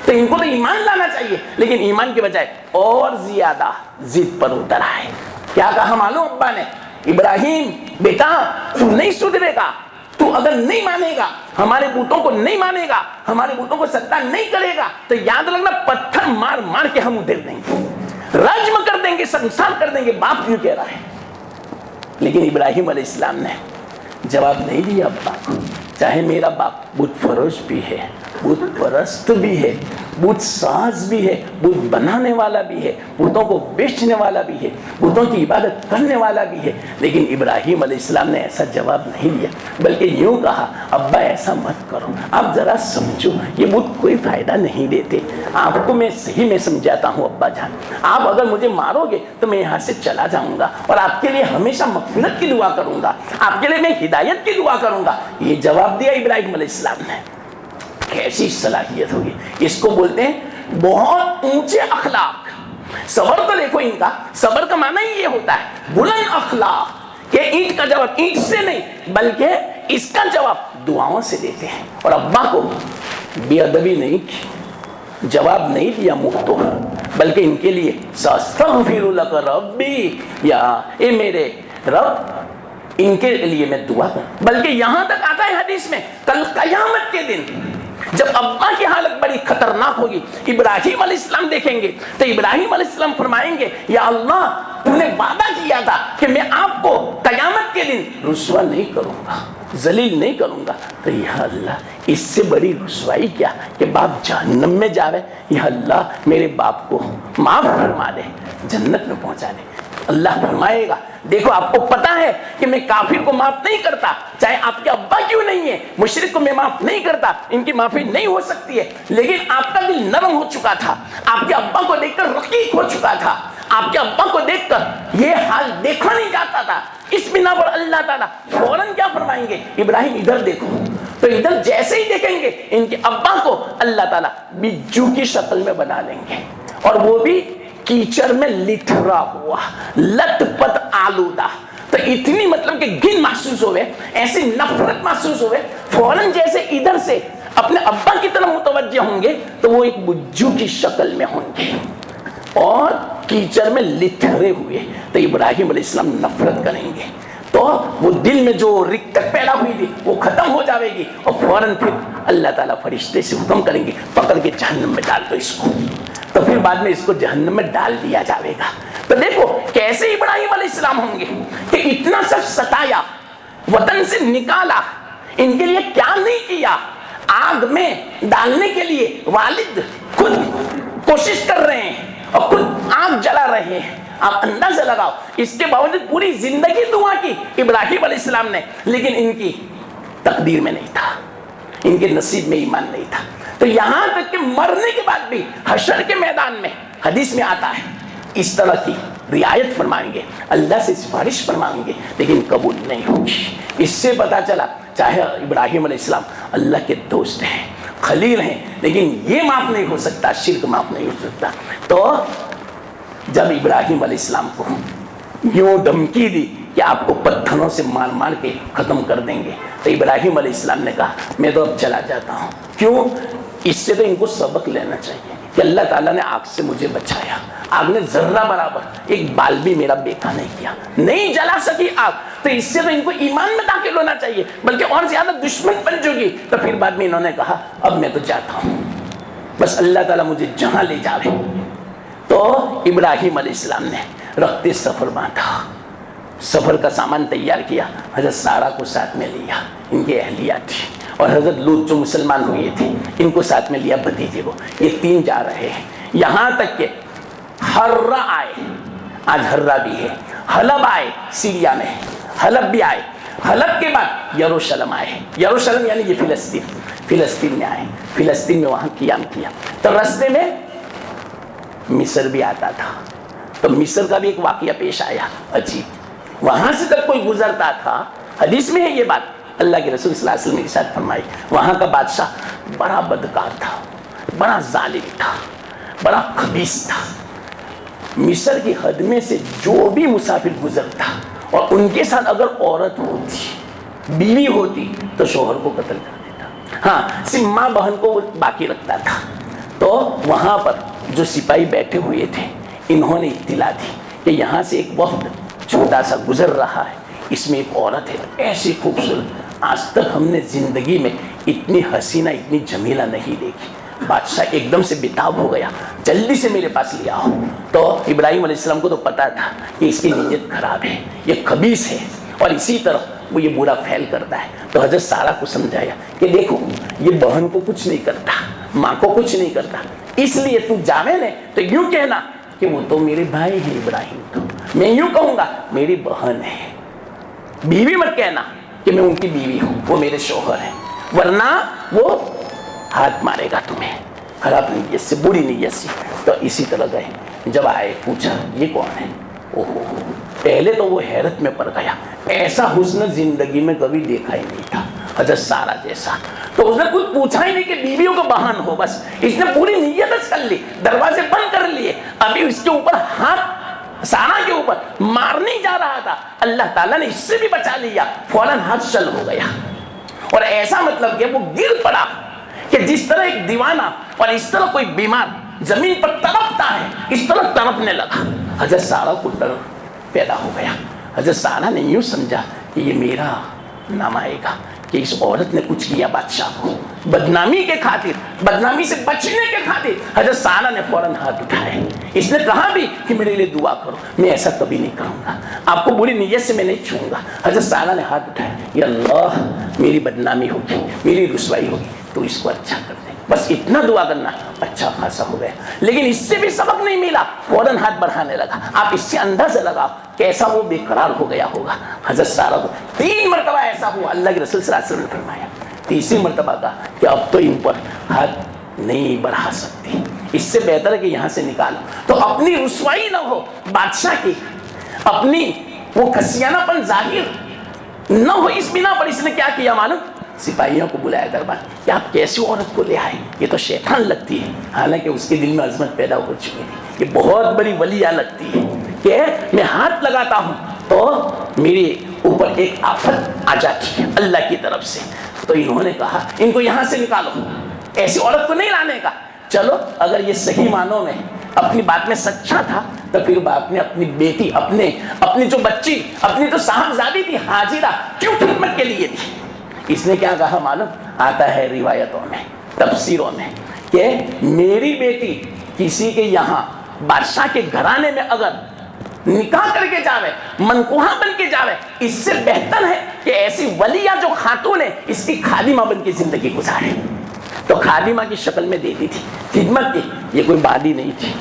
تو ان کو تو ایمان لانا چاہیے، لیکن ایمان کے بجائے اور زیادہ ضد پر اتر آئے۔ کیا کہا معلوم ابا نے؟ ابراہیم بیٹا تو نہیں سدھرے گا، تو اگر نہیں مانے گا، ہمارے بتوں کو نہیں مانے گا، ہمارے بتوں کو سجدہ نہیں کرے گا، تو یاد رکھنا پتھر مار مار کے ہم ادھر دیں گے، رجم کر دیں گے، سنسار کر دیں گے۔ باپ کیوں کہہ رہا ہے؟ لیکن ابراہیم علیہ السلام نے جواب نہیں دیا ابا کو، چاہے میرا باپ بت فروش بھی ہے، بت پرست بھی ہے، بت ساز بھی ہے، بت بنانے والا بھی ہے، بتوں کو بیچنے والا بھی ہے، بتوں کی عبادت کرنے والا بھی ہے، لیکن ابراہیم علیہ السلام نے ایسا جواب نہیں دیا، بلکہ یوں کہا ابا ایسا مت کرو، آپ ذرا سمجھو، یہ بت کوئی فائدہ نہیں دیتے، آپ کو میں صحیح میں سمجھاتا ہوں ابا جان، آپ اگر مجھے مارو گے تو میں یہاں سے چلا جاؤں گا، اور آپ کے لیے ہمیشہ مغفرت کی دعا کروں گا، آپ کے لیے میں ہدایت کی دعا کروں گا۔ یہ جواب دیا ابراہیم علیہ السلام نے۔ کیسی صلاحیت ہوگی، اس کو بولتے ہیں بہت اونچے اخلاق۔ صبر تو دیکھو ان کا، صبر کا معنی یہ ہوتا ہے بلند اخلاق، کہ اینٹ کا جواب اینٹ سے نہیں بلکہ اس کا جواب دعاؤں سے دیتے ہیں۔ اور ابا کو بے ادبی نہیں کی، جواب نہیں دیا منہ تو، بلکہ ان کے لیے ساستغفر لک ربی، یا اے میرے رب ان کے لیے میں دعا کروں۔ بلکہ یہاں تک آتا ہے حدیث میں کل قیامت کے دن جب ابا کی حالت بڑی خطرناک ہوگی، ابراہیم علیہ السلام دیکھیں گے تو ابراہیم علیہ السلام فرمائیں گے یا اللہ تو نے وعدہ کیا تھا کہ میں آپ کو قیامت کے دن رسوا نہیں کروں گا، ذلیل نہیں کروں گا، تو یا اللہ اس سے بڑی رسوائی کیا کہ باپ جہنم میں جاوے، یا اللہ میرے باپ کو معاف فرما دے، جنت میں پہنچا دے۔ اللہ فرمائے گا دیکھو آپ کو پتا ہے کہ میں کافر کو معاف نہیں کرتا، چاہے آپ کے ابا کیوں نہیں ہے، مشرک کو میں معاف نہیں کرتا، ان کی معافی نہیں ہو سکتی ہے، لیکن آپ کا دل نرم ہو چکا تھا، آپ کے ابا کو دیکھ کر رقیق ہو چکا تھا، آپ کے ابا کو دیکھ کر یہ حال دیکھا نہیں جاتا تھا، اس بنا پر اللہ تعالیٰ فوراً کیا فرمائیں گے، ابراہیم ادھر دیکھو، تو ادھر جیسے ہی دیکھیں گے ان کے ابا کو اللہ تعالیٰ بجو کی شکل میں بنا لیں گے، اور وہ بھی کیچڑ میں لتھرا ہوا، لت پت آلودہ، تو اتنی مطلب کہ گن محسوس ہوئے، ایسی نفرت محسوس ہوئے، فوراً جیسے ادھر سے اپنے ابا کی طرف متوجہ ہوں گے تو وہ ایک بجو کی شکل میں ہوں گے اور کیچڑ میں لتھرے ہوئے، تو ابراہیم علیہ السلام نفرت کریں گے، تو وہ دل میں جو رکت پیدا ہوئی تھی وہ ختم ہو جاوے گی، اور فوراً پھر اللہ تعالیٰ فرشتے سے حکم کریں گے پکڑ کے جہنم میں ڈال دو اس کو، تو پھر بعد میں اس کو جہنم میں ڈال دیا جاوے گا۔ تو دیکھو کیسے ابراہیم علیہ السلام ہوں گے کہ اتنا سب ستایا، وطن سے نکالا، ان کے لیے کیا نہیں کیا. آگ میں ڈالنے کے لیے والد خود کوشش کر رہے ہیں اور خود آگ جلا رہے ہیں. آپ اندازہ لگاؤ، اس کے باوجود پوری زندگی دعا کی ابراہیم علیہ السلام نے، لیکن ان کی تقدیر میں نہیں تھا، ان کے نصیب میں ایمان نہیں تھا. تو یہاں تک کہ مرنے کے بعد بھی حشر کے میدان میں حدیث میں آتا ہے اس طرح کی رعایت فرمائیں گے، اللہ سے سفارش فرمائیں گے، لیکن قبول نہیں ہوگی. اس سے پتا چلا چاہے ابراہیم علیہ السلام اللہ کے دوست ہیں، خلیل ہیں، لیکن یہ معاف نہیں ہو سکتا، شرک معاف نہیں ہو سکتا. تو جب ابراہیم علیہ السلام کو یوں دھمکی دی کہ آپ کو پتھروں سے مار مار کے ختم کر دیں گے، تو ابراہیم علیہ السلام نے کہا میں تو اب چلا جاتا ہوں. کیوں؟ اس سے تو ان کو سبق لینا چاہیے کہ اللہ تعالیٰ نے آگ سے مجھے بچایا، آگ نے ذرہ برابر ایک بال بھی میرا بیکا نہیں کیا، نہیں جلا سکی آگ. تو اس سے تو ان کو ایمان میں داخل ہونا چاہیے، بلکہ اور زیادہ دشمن بن چکی. تو پھر بعد میں انہوں نے کہا اب میں تو جاتا ہوں، بس اللہ تعالیٰ مجھے جہاں لے جاوے. تو ابراہیم علیہ السلام نے رخت سفر باندھا، سفر کا سامان تیار کیا، حضرت سارہ کو ساتھ میں لیا، ان کی اہلیہ تھی، اور حضرت لوط جو مسلمان ہوئے تھے ان کو ساتھ میں لیا، بھتیجے کو. یہ تین جا رہے ہیں، یہاں تک کہ ہرہ آئے، آج ہرہ بھی ہے، حلب آئے، سیریا میں حلب بھی آئے. حلب کے بعد یروشلم آئے، یروشلم یعنی یہ فلسطین میں آئے، فلسطین میں وہاں قیام کیا. تو راستے میں مصر بھی آتا تھا، تو مصر کا بھی ایک واقعہ پیش آیا عجیب. وہاں سے جب کوئی گزرتا تھا، حدیث میں ہے یہ بات، اللہ کے رسول صلی اللہ علیہ وسلم نے ارشاد فرمائی، وہاں کا بادشاہ بڑا بدکار تھا، بڑا ظالم تھا، بڑا خبیث تھا. مصر کی حد میں سے جو بھی مسافر گزرتا اور ان کے ساتھ اگر عورت ہوتی، بیوی ہوتی، تو شوہر کو قتل کر دیتا. ہاں، صرف ماں بہن کو باقی رکھتا تھا. تو وہاں پر جو سپاہی بیٹھے ہوئے تھے، انہوں نے اطلاع دی کہ یہاں سے ایک وفد چھوٹا سا گزر رہا ہے، اس میں ایک عورت ہے ایسی خوبصورت، آج تک ہم نے زندگی میں اتنی حسینہ، اتنی جمیلہ نہیں دیکھی. بادشاہ ایک دم سے بتاب ہو گیا، جلدی سے میرے پاس لے آؤ. تو ابراہیم علیہ السلام کو تو پتا تھا کہ اس کی نیت خراب ہے، یہ خبیث ہے، اور اسی طرح وہ یہ برا پھیل کرتا ہے. تو حضرت سارہ کو سمجھایا کہ دیکھو یہ بہن کو کچھ نہیں کرتا، ماں کو کچھ نہیں کرتا، اس لیے تو جاوے نے تو یوں کہنا کہ وہ تو میرے بھائی ہیں ابراہیم. تو میں یوں کہوں گا میری بہن ہے. بیوی مت کہنا کہ میں ان کی بیوی ہوں، وہ میرے شوہر ہیں، ورنہ وہ ہاتھ مارے گا تمہیں خراب نیت سے، بری نیت سے. تو اسی طرح گئے، جب آئے پوچھا یہ کون ہے. اوہو، پہلے تو وہ حیرت میں پڑ گیا، ایسا حسن زندگی میں کبھی دیکھا ہی نہیں تھا، حضرت سارہ جیسا. تو اس نے کچھ پوچھا ہی نہیں کہ بیویوں کو بہن ہو، بس اس نے پوری نیت کر لی، دروازے بند کر لیے. ابھی اس کے اوپر ہاتھ، سارہ کے اوپر مارنے جا رہا تھا، اللہ تعالیٰ نے اس سے بھی بچا لیا، فوراً ہاتھ چل ہو گیا. اور ایسا مطلب کہ وہ گر پڑا کہ جس طرح ایک دیوانہ اور اس طرح کوئی بیمار زمین پر تڑپتا ہے، اس طرح تڑپنے لگا. حضرت سارہ کو ڈر پیدا ہو گیا. حضرت سارہ نے یوں سمجھا کہ یہ میرا نام آئے گا کہ اس عورت نے کچھ کیا بادشاہ کو، بدنامی کے خاطر، بدنامی سے بچنے کے خاطر. حضرت سارہ نے فوراً ہاتھ اٹھائے. اس نے کہا بھی کہ میرے لیے دعا کرو، میں ایسا کبھی نہیں کروں گا، آپ کو بری نیت سے میں نہیں چھوؤں گا. حضرت سارہ نے ہاتھ اٹھایا، یا اللہ میری بدنامی ہوگی، میری رسوائی ہوگی، تو اس کو اچھا کر دے. بس اتنا دعا کرنا، اچھا خاصا ہو گیا. لیکن اس سے بھی سبق نہیں ملا، فوراً ہاتھ بڑھانے لگا. آپ اس سے اندازہ لگاؤ کیسا وہ بے قرار ہو گیا ہوگا. حضرت سارہ کو 3 مرتبہ ایسا ہوا، اللہ کے رسول صلی اللہ علیہ وسلم نے فرمایا، تیسری مرتبہ کہا کہ اب تو ان پر ہاتھ نہیں بڑھا سکتی، اس سے بہتر ہے کہ یہاں سے نکالو. تو اپنی رسوائی نہ ہو بادشاہ کی، اپنی وہ خسیانہ پن ظاہر نہ ہو، اس بنا پر اس نے کیا کیا معلوم؟ سپاہیوں کو بلایا دربار کہ آپ کیسی عورت کو لے آئے، یہ تو شیطان لگتی ہے. حالانکہ اس کے دل میں عظمت پیدا ہو چکی تھی، یہ بہت بڑی ولیہ لگتی ہے کہ میں ہاتھ لگاتا ہوں تو میرے اوپر ایک آفت آ جاتی ہے اللہ کی طرف سے. تو انہوں نے کہا ان کو یہاں سے نکالو، ایسی عورت کو نہیں لانے کا. چلو اگر یہ صحیح معنوں میں اپنی بات میں سچا تھا تو پھر باپ نے اپنی بیٹی، اپنی جو بچی، اپنی جو صاحبزادی تھی حاجرہ، کیوں خدمت کے لیے تھی. اس نے کیا کہا معلوم؟ آتا ہے روایتوں میں، تفسیروں میں، کہ میری بیٹی کسی کے یہاں بادشاہ کے گھرانے میں اگر نکاح کر کے جاوے، منکوہا بن کے جاوے، اس سے بہتر ہے کہ ایسی ولیہ جو خاتون ہے اس کی خادمہ بن کے زندگی گزارے. تو خادمہ کی شکل میں دیتی تھی خدمت کی. یہ کوئی بالی نہیں تھی,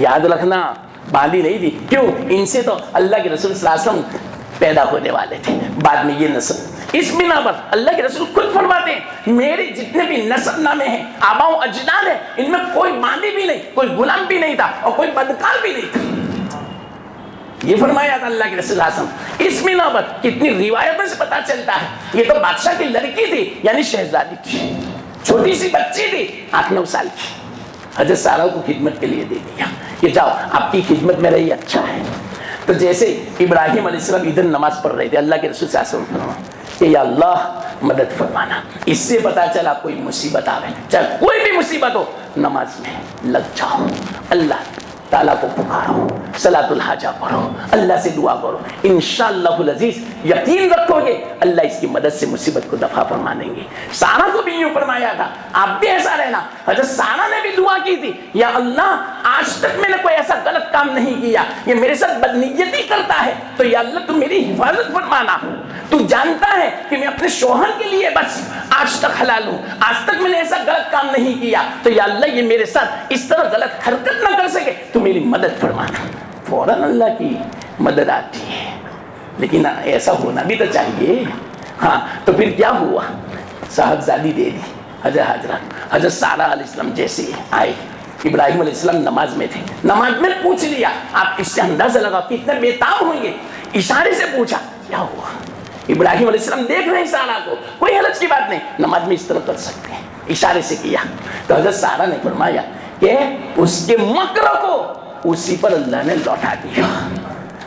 یاد رکھنا, بالی نہیں تھی. کیوں؟ ان سے تو اللہ کے رسول صلی اللہ علیہ وسلم پیدا ہونے والے تھے, بعد میں یہ نسل. اس بنا پر اللہ کے رسول خود فرماتے ہیں میرے جتنے بھی نسب نامے ہیں, آبا و اجداد ہیں, ان میں کوئی باندی بھی نہیں, کوئی غلام بھی نہیں تھا اور کوئی بدکار بھی نہیں تھا. یہ فرمایا تھا اللہ کے رسول صلی اللہ علیہ وسلم. اس بنا پر کتنی روایتوں سے پتا چلتا ہے یہ تو بادشاہ کی لڑکی تھی, یعنی شہزادی تھی, چھوٹی سی بچی تھی 8-9 سال کی. حضرت سارہ کو خدمت کے لیے دے دیا کہ جاؤ آپ کی خدمت میں رہی, اچھا ہے. تو جیسے ابراہیم علیہ السلام ادھر نماز پڑھ رہے تھے, اللہ کے رسول صلی اللہ علیہ وسلم فرمایا کہ یا اللہ مدد فرمانا. اس سے پتا چلا کوئی مصیبت آوے, چاہے کوئی بھی مصیبت ہو, نماز میں لگ جاؤ, اللہ تعالیٰ کو پکارو, صلاۃ الحاجہ پڑھو, اللہ سے دعا کرو, انشاءاللہ العزیز یقین رکھو گے اللہ اس کی مدد سے مصیبت کو دفع فرما دیں گے. سارہ کو بھی یوں فرمایا تھا, آپ بھی ایسا رہنا. حضرت سارہ نے بھی دعا کی تھی, یا اللہ آج تک میں نے کوئی ایسا غلط کام نہیں کیا, یہ میرے ساتھ بدنیتی کرتا ہے تو یا اللہ تم میری حفاظت فرمانا. تو جانتا ہے کہ میں اپنے شوہر کے لیے بس آج تک حلال ہوں, آج تک میں نے ایسا غلط کام نہیں کیا, تو یا اللہ یہ میرے ساتھ اس طرح غلط حرکت نہ کر سکے, تو میری مدد فرمانا. فوراً اللہ کی مدد آتی ہے, لیکن ایسا ہونا بھی تو چاہیے. ہاں تو پھر کیا ہوا, صاحبزادی دے دی حضرت حاجرہ. حضرت سارہ علیہ السلام جیسے آئے, ابراہیم علیہ السلام نماز میں تھے, نماز میں پوچھ لیا, آپ اس سے اندازہ لگا کتنے بےتاب ہوں گے. اشارے سے پوچھا کیا ہوا, ابراہیم علیہ السلام دیکھ رہے ہیں سارہ کو, کوئی حرج کی بات نہیں, نماز میں اس طرح کر سکتے ہیں, اشارے سے کیا. تو حضرت سارہ نے فرمایا کہ اس کے مکر کو اسی پر اللہ نے لوٹا دیا.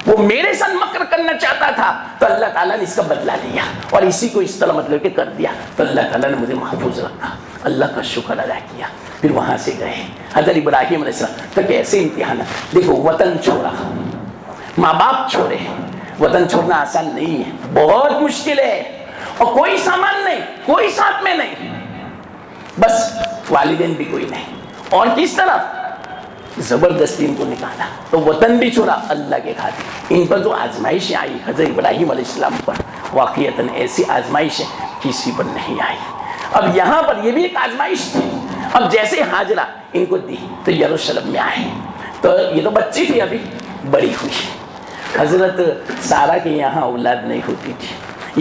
وہ میرے ساتھ مکر کرنا چاہتا تھا تو اللہ تعالیٰ نے اس کا بدلہ لیا اور اسی کو اس طرح مطلب کہ کر دیا. تو اللہ تعالیٰ نے مجھے محفوظ رکھا, اللہ کا شکر ادا کیا. پھر وہاں سے گئے حضرت ابراہیم علیہ السلام. تو کیسے امتحان ہے, دیکھو وطن چھوڑا, ماں باپ چھوڑے. وطن چھوڑنا آسان نہیں ہے, بہت مشکل ہے, اور کوئی سامان نہیں, کوئی ساتھ میں نہیں, بس والدین بھی کوئی نہیں, اور کس طرح زبردستی ان کو نکالا. تو وطن بھی چھوڑا اللہ کے خاطر. ان پر جو آزمائشیں آئی حضرت ابراہیم علیہ السلام پر, واقعتاً ایسی آزمائشیں کسی پر نہیں آئی. اب یہاں پر یہ بھی ایک آزمائش تھی. اب جیسے حاجرہ ان کو دی تو یروشلم میں آئے, تو یہ تو بچی تھی, ابھی بڑی ہوئی. حضرت سارہ کے یہاں اولاد نہیں ہوتی تھی,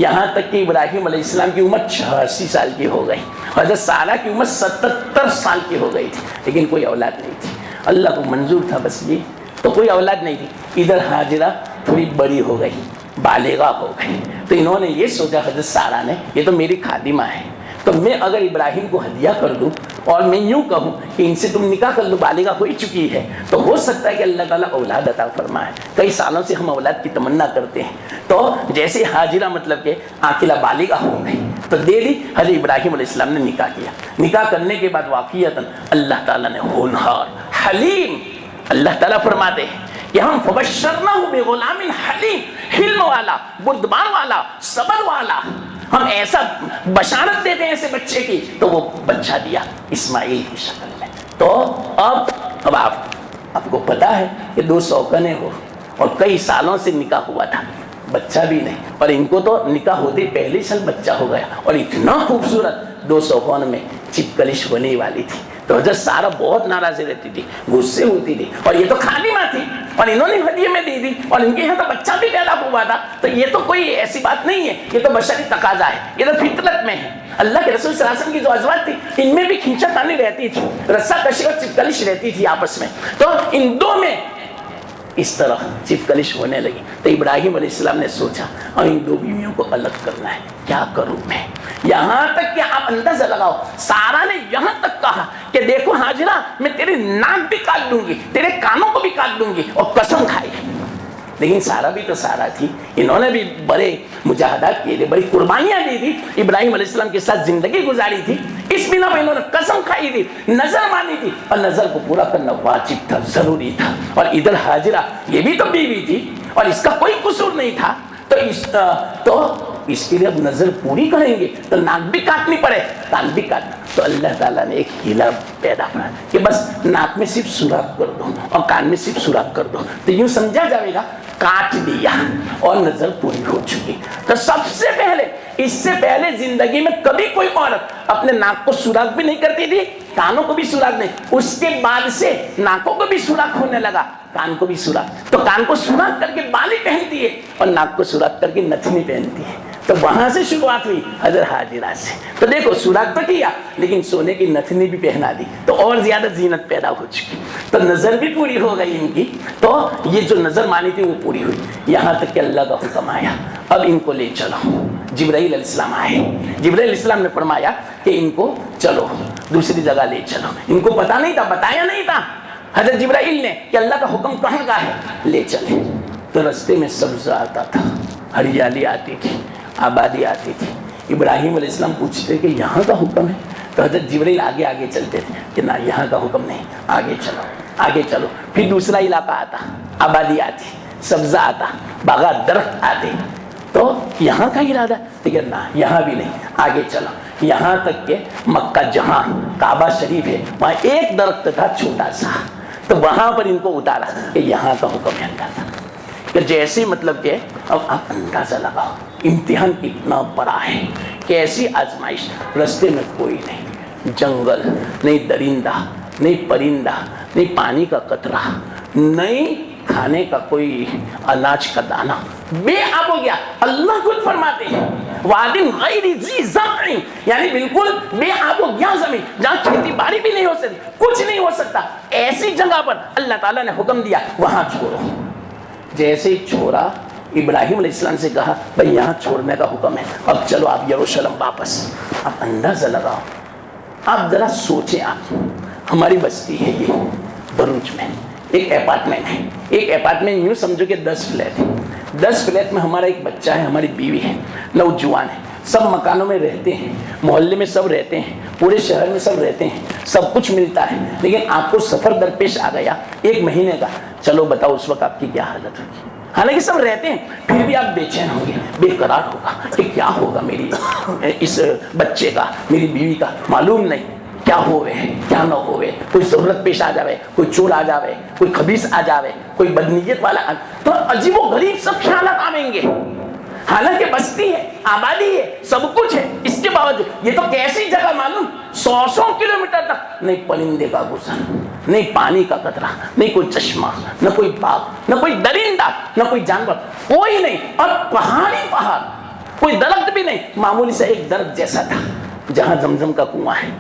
یہاں تک کہ ابراہیم علیہ السلام کی عمر 86 سال کی ہو گئی, حضرت سارہ کی عمر 77 سال کی ہو گئی تھی, لیکن کوئی اولاد نہیں تھی. اللہ کو منظور تھا بس یہ, تو کوئی اولاد نہیں تھی. ادھر حاجرہ تھوڑی بڑی ہو گئی, بالغہ ہو گئی, تو انہوں نے یہ سوچا حضرت سارہ نے یہ تو میری خادمہ ہے, تو میں اگر ابراہیم کو ہدیہ کر دوں اور میں یوں کہوں کہ ان سے تم نکاح کر لو, بالغہ ہو چکی ہے, تو ہو سکتا ہے کہ اللہ تعالیٰ اولاد عطا فرمائے. کئی سالوں سے ہم اولاد کی تمنا کرتے ہیں. تو جیسے حاجرہ مطلب کہ عاقلہ بالغہ ہو گئی تو دے دی. حضرت ابراہیم علیہ السلام نے نکاح کیا. نکاح کرنے کے بعد واقعتاً اللہ تعالیٰ نے ہونہار حلیم, اللہ تعالیٰ فرماتے ہیں کہ ہم فبشرناہ بغلام حلیم, حلم والا, بردبار والا, صبر والا, ہم ایسا بشارت دیتے ہیں ایسے بچے کی. تو وہ بچہ دیا اسماعیل کی شکل میں. تو اب آپ کو پتا ہے کہ 2 سوکنے ہو اور کئی سالوں سے نکاح ہوا تھا, بچہ بھی نہیں, اور ان کو تو نکاح ہوتے پہلے سال بچہ ہو گیا, اور اتنا خوبصورت 2 سوکون میں چپکلش ہونے والی تھی. تو حضرت سارہ بہت ناراض رہتی تھی, غصے ہوتی تھی, اور یہ تو خادمہ تھی اور انہوں نے ہدیے میں دی تھی, اور ان کے یہاں تو بچہ بھی پیدا ہوا تھا. تو یہ تو کوئی ایسی بات نہیں ہے, یہ تو بشری تقاضا ہے, یہ تو فطرت میں ہے. اللہ کے رسول صلی اللہ علیہ وسلم کی جو ازواج تھی ان میں بھی کھینچا تانی رہتی تھی, رسا کشی اور چپکلش رہتی تھی آپس میں. تو ان دو میں اس طرح چپکلش ہونے لگی. تو ابراہیم علیہ السلام نے سوچا اور ان 2 بیویوں کو الگ کرنا ہے, کیا کروں میں. یہاں تک کہ آپ اندازہ لگاؤ, سارہ نے یہاں تک کہا کہ دیکھو حاجرہ میں تیری ناک بھی کاٹ دوں گی, تیرے کانوں کو بھی کاٹ دوں گی, اور قسم کھائی. لیکن سارہ بھی تو سارہ تھی, انہوں نے بھی بڑے مجاہدات کیے تھے, بڑی قربانیاں دی تھی, ابراہیم علیہ السلام کے ساتھ زندگی گزاری تھی. اس بنا پہ انہوں نے قسم کھائی تھی, نظر مانی تھی, اور نظر کو پورا کرنا واجب تھا, ضروری تھا. اور ادھر حاجرہ یہ بھی تو بیوی تھی اور اس کا کوئی قصور نہیں تھا. تو اس کے لیے اب نظر پوری کریں گے تو ناک بھی کاٹنی پڑے, کان بھی کاٹنا. تو اللہ تعالیٰ نے ایک ہیلا پیدا کیا کہ بس ناک میں صرف سوراخ کر دو اور کان میں صرف سوراخ کر دو, تو یوں سمجھا جائے گا کاٹ دیا اور نظر پوری ہو چکی. تو سب سے اس سے پہلے زندگی میں کبھی کوئی عورت اپنے ناک کو سوراخ بھی نہیں کرتی تھی، کانوں کو بھی سوراخ نہیں. اس کے بعد سے ناکوں کو بھی سوراخ ہونے لگا، کان کو بھی سوراخ. تو کان کو سوراخ کر کے بالی پہنتی ہے اور ناک کو سوراخ کر کے نتھنی پہنتی ہے. تو وہاں سے شروعات ہوئی حضرت حاجرہ سے. تو دیکھو سوراخ تو کیا لیکن سونے کی نتھنی بھی پہنا دی تو اور زیادہ زینت پیدا ہو چکی. تو نظر بھی پوری ہو گئی ان کی. تو یہ جو نظر مانی تھی وہ پوری ہوئی. یہاں تک کہ اللہ کا حکم آیا اب ان کو لے چلو. جبرائیل علیہ السلام آئے. جبرائیل علیہ السلام نے فرمایا کہ ان کو چلو دوسری جگہ لے چلو. ان کو پتا نہیں تھا، بتایا نہیں تھا حضرت جبرائیل نے کہ اللہ کا حکم کہاں کا ہے. لے چلے تو رستے میں سبزہ آتا تھا، ہریالی آتی تھی، آبادی آتی تھی. ابراہیم علیہ السلام پوچھتے کہ یہاں کا حکم ہے تو حضرت جبرائیل آگے آگے چلتے تھے کہ نہ یہاں کا حکم نہیں، آگے چلو آگے چلو. پھر دوسرا علاقہ آتا، آبادی آتی، سبزہ آتا، باغات درخت آتے. تو یہاں کا ارادہ تو نہ یہاں بھی نہیں، آگے چلو. یہاں تک کہ مکہ جہاں کعبہ شریف ہے وہاں ایک درخت تھا چھوٹا سا، تو وہاں پر ان کو اتارا کہ یہاں کا حکم ہے اللہ کا. کہ جیسے مطلب کہ اب آپ اندازہ لگاؤ امتحان کتنا بڑا ہے، کیسی آزمائش. رستے میں کوئی نہیں، جنگل نہیں، درندہ نہیں، پرندہ نہیں، پانی کا قطرہ نہیں، کھانے کا کوئی اناج کا دانہ، بے آب ہو گیا. اللہ خود فرماتے ہیں وادٍ غیر ذی زرع، یعنی بالکل بے آب و گیا زمین جہاں کھیتی باڑی بھی نہیں ہو سکتی، کچھ نہیں ہو سکتا. ایسی جگہ پر اللہ تعالیٰ نے حکم دیا وہاں چھوڑو. جیسے ہی چھوڑا ابراہیم علیہ السلام سے کہا بھائی یہاں چھوڑنے کا حکم ہے، اب چلو آپ یروشلم واپس. آپ اندازہ لگاؤ، آپ ذرا سوچیں. آپ ہماری بستی ہے یہ بروچ میں، ایک اپارٹمنٹ ہے. ایک اپارٹمنٹ یوں سمجھو کہ 10 فلیٹ ہے. 10 فلیٹ میں ہمارا ایک بچہ ہے، ہماری بیوی ہے، نوجوان ہے. سب مکانوں میں رہتے ہیں، محلے میں سب رہتے ہیں، پورے شہر میں سب رہتے ہیں، سب کچھ ملتا ہے. لیکن آپ کو سفر درپیش آ گیا 1 مہینے کا. چلو بتاؤ اس وقت آپ کی کیا حالت ہوگی. حالانکہ سب رہتے ہیں پھر بھی آپ بے چین ہوں گے، بے قرار ہوگا کہ کیا ہوگا میری اس بچے کا، میری بیوی کا. معلوم نہیں کیا ہوئے کیا نہ ہوئے، کوئی ضرورت پیش آ جاوے، کوئی چور آ جاوے، کوئی خبیث آ جاوے، کوئی بدنیت والا تو عجیب و غریب سب خیالات آئیں گے. حالانکہ بستی ہے، آبادی ہے، سب کچھ ہے. اس کے باوجود یہ تو کیسی جگہ معلوم، 100 کلومیٹر تک نہیں پرندے کا گزر، نہیں پانی کا قطرہ، نہیں کوئی چشمہ، نہ کوئی باغ، نہ کوئی درندہ، نہ کوئی جانور، کوئی نہیں. اور پہاڑی پہاڑ، کوئی درخت بھی نہیں. معمولی سے ایک درخت جیسا تھا جہاں زمزم کا کنواں ہے،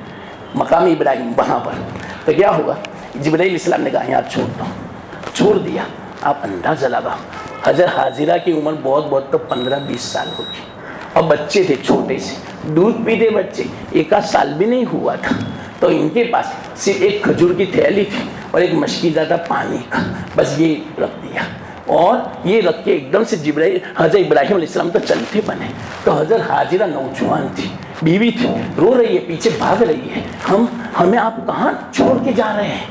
مقام ابراہیم وہاں پر. تو کیا ہوا، جبرائیل علیہ السلام نے کہا یہاں چھوڑ دو. چھوڑ دیا. آپ اندازہ لگاؤ حضرت حاجرہ کی عمر بہت تو 15-20 سال ہوگی اور بچے تھے چھوٹے سے، دودھ پیتے بچے، 1 سال بھی نہیں ہوا تھا. تو ان کے پاس صرف ایک کھجور کی تھیلی تھی اور ایک مشکیزہ تھا پانی کا، بس یہ رکھ دیا. اور یہ رکھ کے ایک دم سے حضرت ابراہیم علیہ السلام تو چلتے بنے. تو حضرت حاجرہ نوجوان تھی، بیوی تھی، رو رہی ہے، پیچھے بھاگ رہی ہے، ہمیں آپ کہاں چھوڑ کے جا رہے ہیں،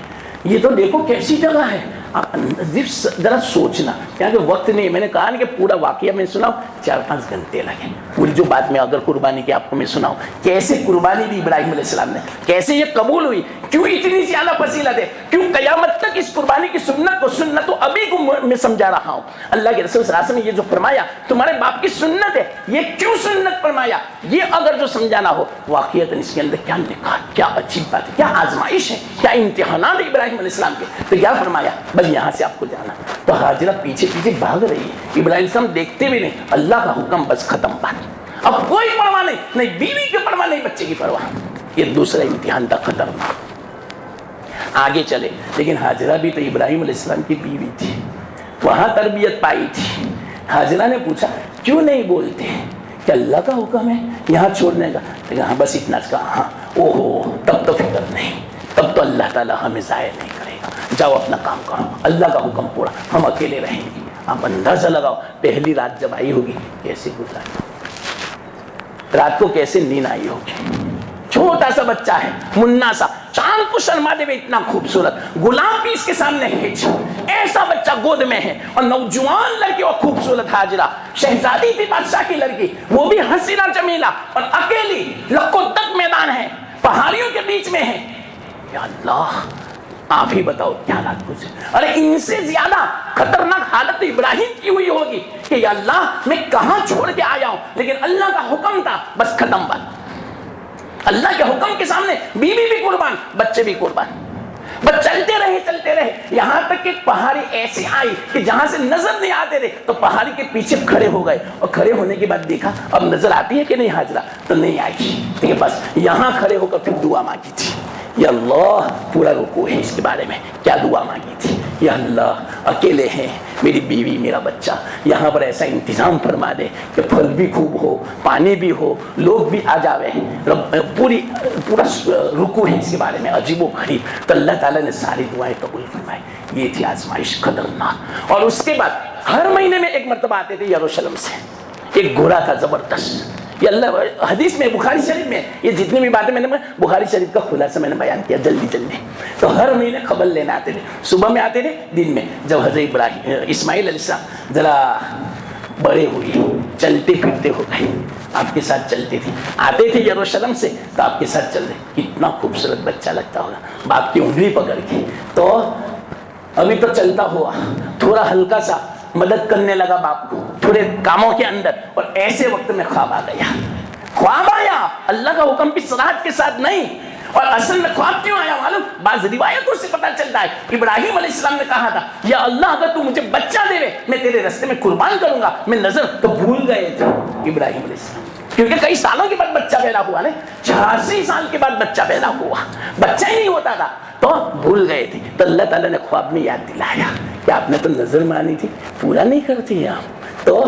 یہ تو دیکھو کیسی جگہ ہے. آپ ذرا سوچنا، کیونکہ وقت نہیں. میں نے کہا نا کہ پورا واقعہ میں سناؤ 4-5 گھنٹے لگے. پوری جو بات میں اگر قربانی کی آپ کو میں سناؤں، کیسے قربانی دی ابراہیم علیہ السلام نے، کیسے یہ قبول ہوئی، کیوں اتنی زیادہ فضیلت ہے، کیوں قیامت تک اس قربانی کی سنت و ابھی کو میں سمجھا رہا ہوں. اللہ کے رسول صلی اللہ علیہ وسلم نے یہ جو فرمایا تمہارے باپ کی سنت ہے، یہ کیوں سنت فرمایا، یہ اگر جو سمجھانا ہو واقعیت اس کے اندر کیا لکھا، کیا عجیب بات ہے، کیا آزمائش ہے، کیا امتحانات ہے ابراہیم علیہ السلام کے. تو کیا فرمایا، بس یہاں سے آپ کو جانا. تو حاجرہ پیچھے بھاگ رہی ہے، ابراہیم السلام دیکھتے بھی نہیں. اللہ کا حکم، بس ختم بات. اب کوئی پرواہ نہیں بیوی کی پرواہ، نہیں بچے کی پرواہ. یہ دوسرا امتحان تھا خطرناک. آگے چلے. لیکن حاجرہ بھی تو ابراہیم علیہ السلام کی بیوی تھی، وہاں تربیت پائی تھی. حاجرہ نے پوچھا کیوں نہیں بولتے کہ اللہ کا حکم ہے یہاں چھوڑنے کا. ہاں بس اتنا کہا. ہاں اوہو، تب تو فکر نہیں، تب تو اللہ تعالیٰ ہمیں ضائع نہیں کرے گا. جاؤ اپنا کام کرو، اللہ کا حکم پورا، ہم اکیلے رہیں گے. آپ اندازہ لگاؤ پہلی رات جب آئی ہوگی کیسے گزاری، رات کو کیسے نیند آئی ہوگی. چھوٹا سا بچہ ہے، منا سا، چاند کو شرما دے اتنا خوبصورت، غلام بھی اس کے سامنے ہچ، ایسا بچہ گود میں ہے. اور نوجوان لڑکی اور خوبصورت حاجرہ، شہزادی تھی بادشاہ کی لڑکی، وہ بھی حسینہ جمیلہ، اور اکیلی لکو تک میدان ہے، پہاڑیوں کے بیچ میں ہے. یا اللہ، آپ ہی بتاؤ کیا حالات گزرے. ارے ان سے زیادہ خطرناک حالت ابراہیم کی ہوئی ہوگی کہ یا اللہ میں کہاں چھوڑ کے آیا ہوں, لیکن اللہ کا حکم تھا, بس ختم بات. اللہ کے حکم کے سامنے بیوی بھی قربان, بچے بھی قربان. بس چلتے رہے یہاں تک کہ پہاڑی ایسی آئی کہ جہاں سے نظر نہیں آتے تھے تو پہاڑی کے پیچھے کھڑے ہو گئے, اور کھڑے ہونے کے بعد دیکھا اب نظر آتی ہے کہ نہیں حاجرہ, تو نہیں آئی. ٹھیک ہے, بس یہاں کھڑے ہو کر پھر دعا مانگی تھی. یا اللہ, پورا رکوع ہے اس کے بارے میں, کیا دعا مانگی تھی. یا اللہ اکیلے ہیں, میری بیوی میرا بچہ, یہاں پر ایسا انتظام فرما دے کہ پھل بھی خوب ہو, پانی بھی ہو, لوگ بھی آ جاوے. پورا رکوع ہے اس کے بارے میں عجیب و غریب. تو اللہ تعالیٰ نے ساری دعائیں قبول فرمائی. یہ تھی آزمائش خطرناک. اور اس کے بعد ہر مہینے میں ایک مرتبہ آتے تھے یروشلم سے, ایک گھوڑا تھا زبردست. یہ اللہ حدیث میں بخاری شریف میں یہ جتنی بھی باتیں میں نے بخاری شریف کا خلاصہ میں نے بیان کیا جلدی. تو ہر مہینے خبر لینے آتے تھے, صبح میں آتے تھے, دن میں. جب حضرت اسماعیل علیہ السلام ذرا بڑے ہوئے, چلتے پھرتے ہو گئے, آپ کے ساتھ چلتے تھے, آتے تھے یروشلم سے تو آپ کے ساتھ چل رہے. کتنا خوبصورت بچہ لگتا ہوگا, باپ کی انگلی پکڑ کے. تو ابھی تو چلتا ہوا, تھوڑا ہلکا سا مدد کرنے لگا باپ کو تھوڑے کاموں کے اندر, اور ایسے وقت میں خواب آیا. اللہ کا حکم بھی صراحت کے ساتھ نہیں. اور اصل میں خواب کیوں آیا معلوم, بعض روایتوں سے پتہ چلتا ہے ابراہیم علیہ السلام نے کہا تھا یا اللہ اگر تو مجھے بچہ دے میں تیرے راستے میں قربان کروں گا. میں نظر تو بھول گئے تھے ابراہیم علیہ السلام, کیونکہ کئی سالوں کے بعد بچہ پیدا ہوا, 86 سال کے بعد بچہ پیدا ہوا, بچہ ہی نہیں ہوتا تھا, تو بھول گئے تھے. تو اللہ تعالیٰ نے خواب میں یاد دلایا کہ آپ نے تو نظر مانی تھی, پورا نہیں کرتی آپ. تو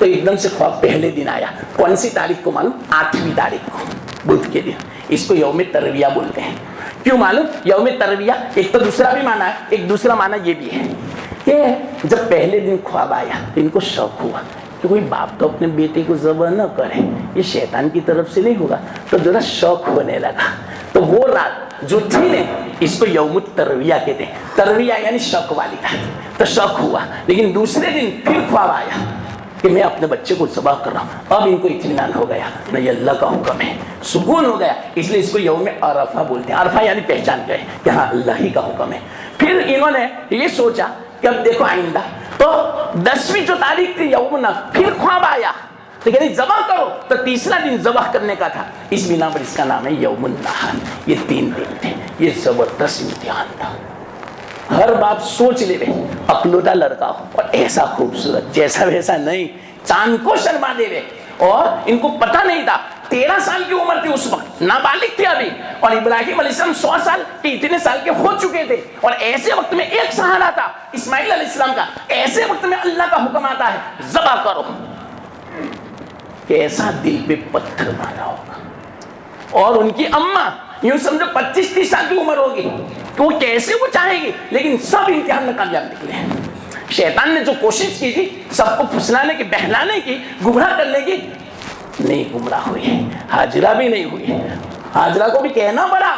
ایک دم سے خواب پہلے دن آیا. کون سی تاریخ کو معلوم, 8ویں تاریخ کو, بدھ کے دن. اس کو یوم ترویہ بولتے ہیں. کیوں معلوم, یوم ترویہ ایک تو دوسرا بھی معنی ہے, ایک دوسرا معنی یہ بھی ہے کہ جب پہلے دن خواب آیا تو ان کو شوق ہوا کہ کوئی باپ تو اپنے بیٹے کو ذبح نہ کرے, یہ شیطان کی طرف سے نہیں ہوگا. تو ذرا شوق ہونے لگا. تو وہ رات جو تھی نے, اس کو یوم الترویہ کہتے ہیں. ترویہ یعنی شوق والی رات. تو شوق ہوا, لیکن دوسرے دن پھر خواب آیا کہ میں اپنے بچے کو ذبح کر رہا ہوں. اب ان کو اطمینان ہو گیا, نہیں اللہ کا حکم ہے, سکون ہو گیا. اس لیے اس کو یوم عرفہ بولتے ہیں. عرفہ یعنی پہچان گئے کہ ہاں اللہ ہی کا حکم ہے. پھر انہوں نے یہ سوچا کہ اب دیکھو آئندہ, تو 10ویں جو تاریخ تھی یوم النحر, پھر خواب آیا تو کہتے ذبح کرو. تو تیسرا دن ذبح کرنے کا تھا, اس بنا پر اس کا نام ہے یوم النحر. یہ 3 دن تھے. یہ زبردست امتحان تھا. ہر باپ سوچ لے رہے, اکلوتا لڑکا ہو اور ایسا خوبصورت, جیسا ویسا نہیں, چاند کو شرما دے رہے. اور ان کو پتہ نہیں تھا, 13 سال کی عمر تھی اس وقت, نابالغ تھے ابھی. اور ابراہیم علیہ السلام 100 سال کے اتنے سال کے ہو چکے تھے. اور ایسے وقت میں ایک سہارا تھا اسماعیل علیہ السلام کا. ایسے وقت میں اللہ کا حکم آتا ہے ذبح کرو. کیسا دل پہ پتھر مارا ہوگا. اور ان کی اماں یوں سمجھو 25-30 سال کی عمر ہوگی, کہ وہ کیسے وہ چاہے گی, لیکن سب امتحان میں کامیاب نکلے. شیطان نے جو کوشش کی تھی سب کو پھسلانے کی, بہلانے کی, گمراہ کرنے کی, نہیں گمراہ ہوئی. حاجرہ بھی نہیں ہوئی. حاجرہ کو بھی کہنا پڑا.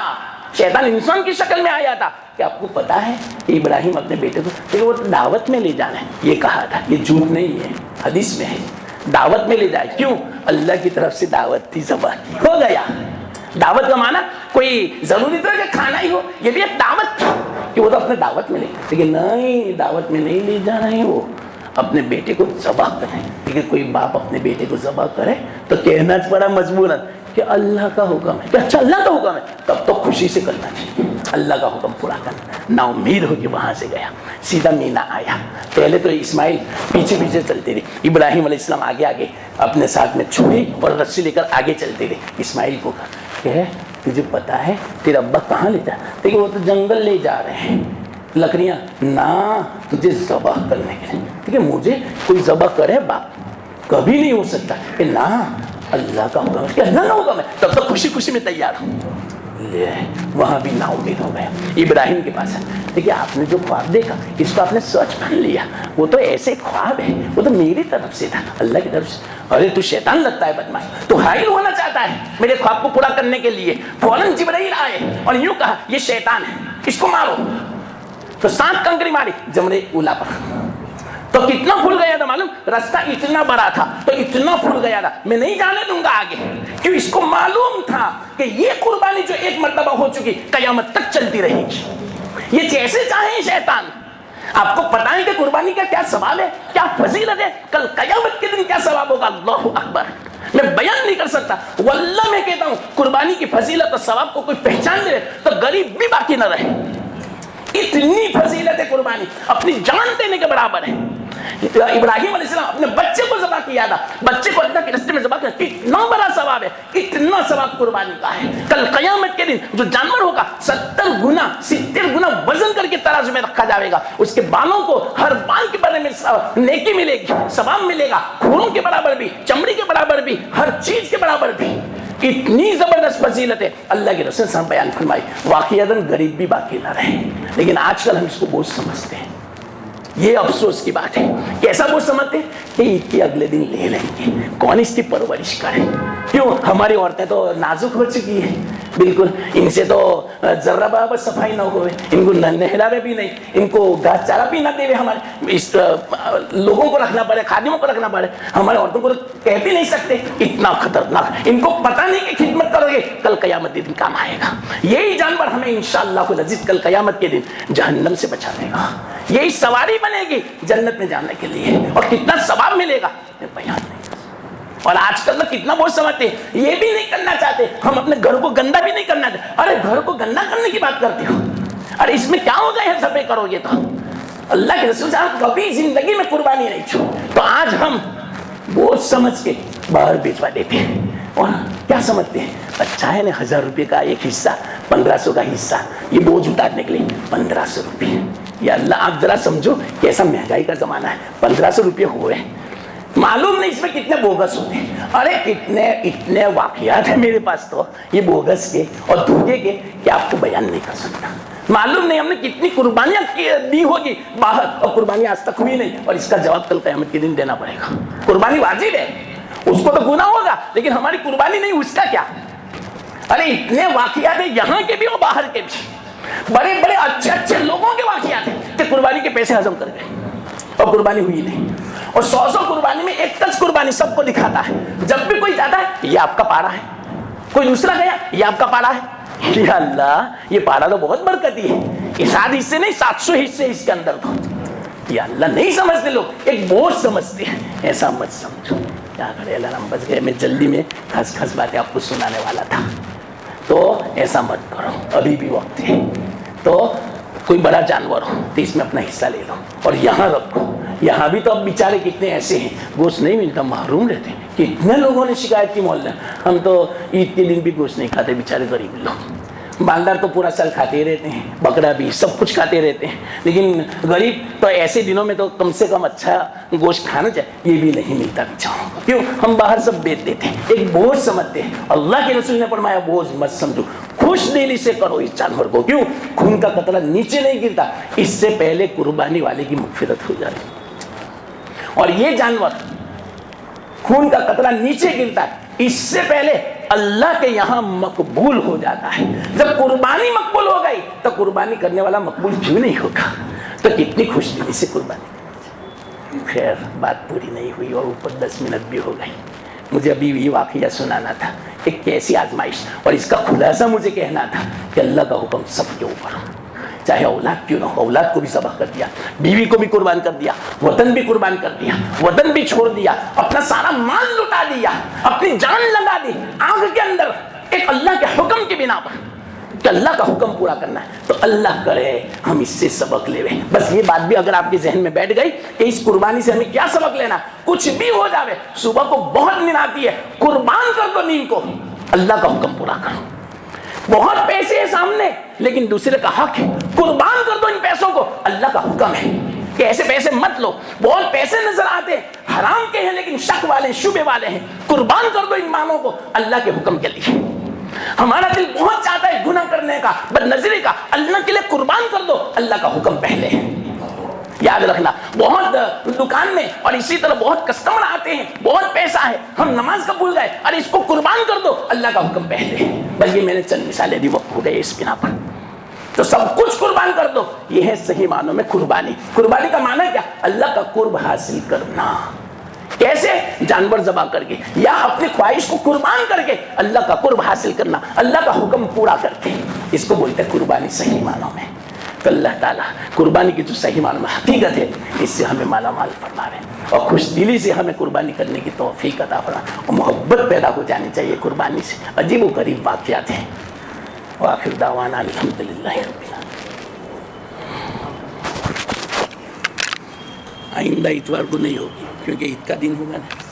شیطان انسان کی شکل میں آیا تھا کہ آپ کو پتا ہے کہ ابراہیم اپنے بیٹے کو وہ دعوت میں لے جانا ہے, یہ کہا تھا. یہ جھوٹ نہیں ہے, حدیث میں ہے, دعوت میں لے جائے. کیوں, اللہ کی طرف سے دعوت تھی, ذبح ہو گیا. دعوت کا معنی کوئی ضروری تو ہے کہ کھانا ہی ہو, یہ بھی ایک دعوت تھی کہ وہ تو اپنے دعوت میں لے, لیکن نہیں, دعوت میں نہیں لے جا رہے ہیں, وہ اپنے بیٹے کو ذبح کریں. لیکن کوئی باپ اپنے بیٹے کو ذبح کرے تو کہنا پڑا مجبوراً کہ اللہ کا حکم ہے, کہ اچھا اللہ کا حکم ہے, تب تو خوشی سے کرنا چاہیے. اللہ کا حکم پورا کرنا. نا امید ہو کہ وہاں سے گیا, سیدھا مینا آیا. پہلے تو اسماعیل پیچھے پیچھے چلتے تھے, ابراہیم علیہ السلام آگے آگے اپنے ساتھ میں چھری اور رسی لے کر آگے چلتے تھے. اسماعیل کو کہا کہ تجھے پتا ہے تیرا ابا کہاں لے جا, لیکن وہ تو جنگل لے جا رہے ہیں, لکڑیاں نہ تجھے ذبح کرنے کے لیے. ٹھیک ہے, مجھے کوئی ذبح کرے باپ کبھی نہیں ہو سکتا, کہ نہ اللہ کا حکم ہے, کہ اللہ کا حکم ہے, تب تو خوشی خوشی میں تیار ہوں. لے وہاں بھی نا امید ہو گیا. ابراہیم کے پاس ہے, دیکھیے آپ نے جو خواب دیکھا اس کو آپ نے سچ مان لیا, وہ تو ایسے خواب ہے, وہ تو میری طرف سے تھا, اللہ کی طرف سے. ارے تو شیطان لگتا ہے بدماش, تو حائل ہونا چاہتا ہے میرے خواب کو پورا کرنے کے لیے. فوراً جبرائیل آئے اور یوں کہا یہ شیطان ہے, اس کو مارو. تو 7 کنکری ماری جمرے اولا پر. تو کتنا پھول گیا تھا معلوم, راستہ اتنا بڑا تھا تو اتنا پھول گیا تھا, میں نہیں جانے دوں گا آگے. کیوں, اس کو معلوم تھا کہ یہ قربانی جو ایک مرتبہ ہو چکی قیامت تک چلتی رہے گی. یہ جیسے چاہیں شیطان. آپ کو پتا ہے کہ قربانی کا کیا ثواب ہے, کیا فضیلت ہے, کل قیامت کے دن کیا ثواب ہوگا. اللہ اکبر, میں بیان نہیں کر سکتا. واللہ میں کہتا ہوں قربانی کی فضیلت اور ثواب کو کوئی پہچان لے تو غریب بھی باقی نہ رہے. اتنی فضیلت ہے قربانی, اپنی جان دینے کے برابر ہے. ابراہیم علیہ السلام اپنے بچے کو ذبح کیا تھا, بچے کو اللہ کے راستے میں ذبح کیا, کتنا بڑا ثواب ہے, کتنا ثواب قربانی کا ہے. کل قیامت کے دن جو جانور ہوگا 70 گنا وزن کر کے ترازو میں رکھا جائے گا. اس کے بالوں کو ہر بال کے بارے میں نیکی ملے گی, ثواب ملے گا, کھوروں کے برابر بھی, چمڑی کے برابر بھی, ہر چیز کے برابر بھی. اتنی زبردست فضیلت ہے. اللہ کے رسول صلی اللہ علیہ وسلم بیان فرمائی واقعتاً غریب بھی باقی نہ رہے. لیکن آج کل ہم اس کو بوجھ سمجھتے ہیں. یہ افسوس کی بات ہے. کیسا بوجھ سمجھتے ہیں کہ عید کے اگلے دن لے لیں گے, کون اس کی پرورش کرے. کیوں, ہماری عورتیں تو نازک ہو چکی ہیں بالکل, ان سے تو ذرہ برابر صفائی نہ ہوئے, ان کو نہلاوے بھی نہیں, ان کو گھاس چارہ بھی نہ دے. ہمارے اس لوگوں کو رکھنا پڑے, خادموں کو رکھنا پڑے, ہمارے عورتوں کو کہہ بھی نہیں سکتے. اتنا خطرناک, ان کو پتہ نہیں کہ خدمت کرو گے کل قیامت کے دن کام آئے گا. یہی جانور ہمیں انشاءاللہ العزیز کل قیامت کے دن جہنم سے بچا دے گا. یہی سواری بنے گی جنت میں جانے کے لیے, اور کتنا ثواب ملے گا میں بیان نہیں. اور آج کل کتنا بہت سمجھتے ہیں, یہ بھی نہیں کرنا چاہتے, ہم اپنے گھر کو گندا بھی نہیں کرنا چاہتے. ارے گھر کو گندا کرنے کی بات کرتے ہو, ارے اس میں کیا ہوگا, یہ سب کرو گے تو. اللہ کے رسول صاحب کبھی زندگی میں قربانی نہیں چھوڑ, تو آج ہم بہت سمجھ کے باہر بیچوا دیتے ہیں. اور کیا سمجھتے ہیں, اچھا ہے نا 1000 روپے کا ایک حصہ, 1500 کا حصہ, یہ بوجھ اتارنے کے لیے 1500 روپے. یا اللہ آپ ذرا سمجھو کیسا مہنگائی کا زمانہ ہے, 1500 روپے ہوئے, معلوم نہیں اس میں کتنے بوگس ہوتے ہیں. ارے اتنے واقعات ہیں میرے پاس تو یہ بوگس کے اور دھوکے کے کہ آپ کو بیان نہیں کر سکتا. معلوم نہیں ہم نے کتنی قربانیاں دی ہوگی باہر, اور قربانی آج تک ہوئی نہیں, اور اس کا جواب کل قیامت کے دن دینا پڑے گا. قربانی واجب ہے, اس کو تو گناہ ہوگا, لیکن ہماری قربانی نہیں, اس کا کیا. ارے اتنے واقعات ہیں یہاں کے بھی اور باہر کے بھی, بڑے بڑے اچھے لوگوں کے واقعات ہیں کہ قربانی کے پیسے ہضم کر گئے اور قربانی ہوئی نہیں. اور 100 قربانی میں ایک کچھ قربانی سب کو دکھاتا ہے. جب بھی کوئی جاتا ہے یہ آپ کا پارا ہے, کوئی دوسرا گیا یہ آپ کا پارا ہے. یا اللہ یہ پارا تو بہت برکتی ہے, اس 7 حصے نہیں 700 حصے اس کے اندر تو. یا اللہ نہیں سمجھتے لوگ, ایک بوجھ سمجھتے ہیں. ایسا مت سمجھو, کیا کرے اللہ ہم بچ گئے. میں جلدی میں خس باتیں آپ کو سنانے والا تھا, تو ایسا مت کرو, ابھی بھی وقت ہے. تو کوئی بڑا جانور ہو تو اس میں اپنا حصہ لے لو اور یہاں رکھو. یہاں بھی تو اب بیچارے کتنے ایسے ہیں گوشت نہیں ملتا, محروم رہتے ہیں. کتنے لوگوں نے شکایت کی محلے, ہم تو عید کے دن بھی گوشت نہیں کھاتے, بیچارے غریب لوگ. مالدار تو پورا سال کھاتے رہتے ہیں, بکرا بھی سب کچھ کھاتے رہتے ہیں, لیکن غریب تو ایسے دنوں میں تو کم سے کم اچھا گوشت کھانا چاہیے, یہ بھی نہیں ملتا بیچاروں کو. کیوں, ہم باہر سب بیچ دیتے ہیں, ایک بوجھ سمجھتے ہیں. اللہ کے رسول نے فرمایا بوجھ مت سمجھو, خوش دلی سے کرو اس جانور کو. کیوں, خون کا قطرہ نیچے نہیں گرتا, اس سے پہلے قربانی والے کی مغفرت ہو جاتی. اور یہ جانور خون کا قطرہ نیچے گرتا ہے, اس سے پہلے اللہ کے یہاں مقبول ہو جاتا ہے. جب قربانی مقبول ہو گئی تو قربانی کرنے والا مقبول کیوں نہیں ہوگا. تو کتنی خوش دلی سے قربانی. خیر بات پوری نہیں ہوئی اور اوپر 10 منٹ بھی ہو گئی. مجھے ابھی یہ واقعہ سنانا تھا, ایک کیسی آزمائش, اور اس کا خلاصہ مجھے کہنا تھا کہ اللہ کا حکم سب کے اوپر, چاہے اولاد کیوں نہ ہو. اولاد کو بھی ذبح کر دیا, بیوی کو بھی قربان کر دیا, وطن بھی قربان کر دیا, وطن بھی چھوڑ دیا, اپنا سارا مال لٹا دیا, اپنی جان لگا دی آگ کے اندر, ایک اللہ کے حکم کی بنا پر کہ اللہ کا حکم پورا کرنا ہے. تو اللہ کرے ہم اس سے سبق لے. بس یہ بات بھی اگر آپ کے ذہن میں بیٹھ گئی کہ اس قربانی سے ہمیں کیا سبق لینا, کچھ بھی ہو جاوے, صبح کو بہت نیند آتی ہے, قربان کر دو نیند کو, اللہ کا حکم پورا کرو. بہت پیسے ہیں سامنے لیکن دوسرے کا حق ہے, قربان کر دو ان پیسوں کو, اللہ کا حکم ہے کہ ایسے پیسے مت لو. بہت پیسے نظر آتے ہیں, حرام کے ہیں لیکن شک والے شبے والے ہیں, قربان کر دو ان مالوں کو اللہ کے حکم کے لیے. ہمارا دل بہت چاہتا ہے گناہ کرنے کا, بد نظری کا, اللہ کے لیے قربان کر دو, اللہ کا حکم پہلے ہے. یاد رکھنا, بہت دکان میں اور اسی طرح بہت کسٹمر آتے ہیں, بہت پیسہ ہے, ہم نماز کا بھول گئے, ارے اس کو قربان کر دو, اللہ کا حکم پہلے ہے. بلکہ میں نے چند مثالیں دی, وقت ہو گئے اس بنا پر. تو سب کچھ قربان کر دو, یہ ہے صحیح معنوں میں قربانی. قربانی کا معنی کیا, اللہ کا قرب حاصل کرنا. کیسے, جانور ذبح کر کے یا اپنی خواہش کو قربان کر کے اللہ کا قرب حاصل کرنا, اللہ کا حکم پورا کر کے, اس کو بولتے ہیں قربانی صحیح معنوں میں. تو اللہ تعالیٰ قربانی کی جو صحیح معنی میں حقیقت ہے اس سے ہمیں مالا مال فرماوے اور خوش دلی سے ہمیں قربانی کرنے کی توفیق عطا فرمائے اور محبت پیدا ہو جانی چاہیے قربانی سے. عجیب و غریب واقعات ہیں. وآخر دعوانا الحمدللہ رب العالمین. آئندہ اتوار کو نہیں ہوگی کیونکہ عید کا دن ہوگا نا.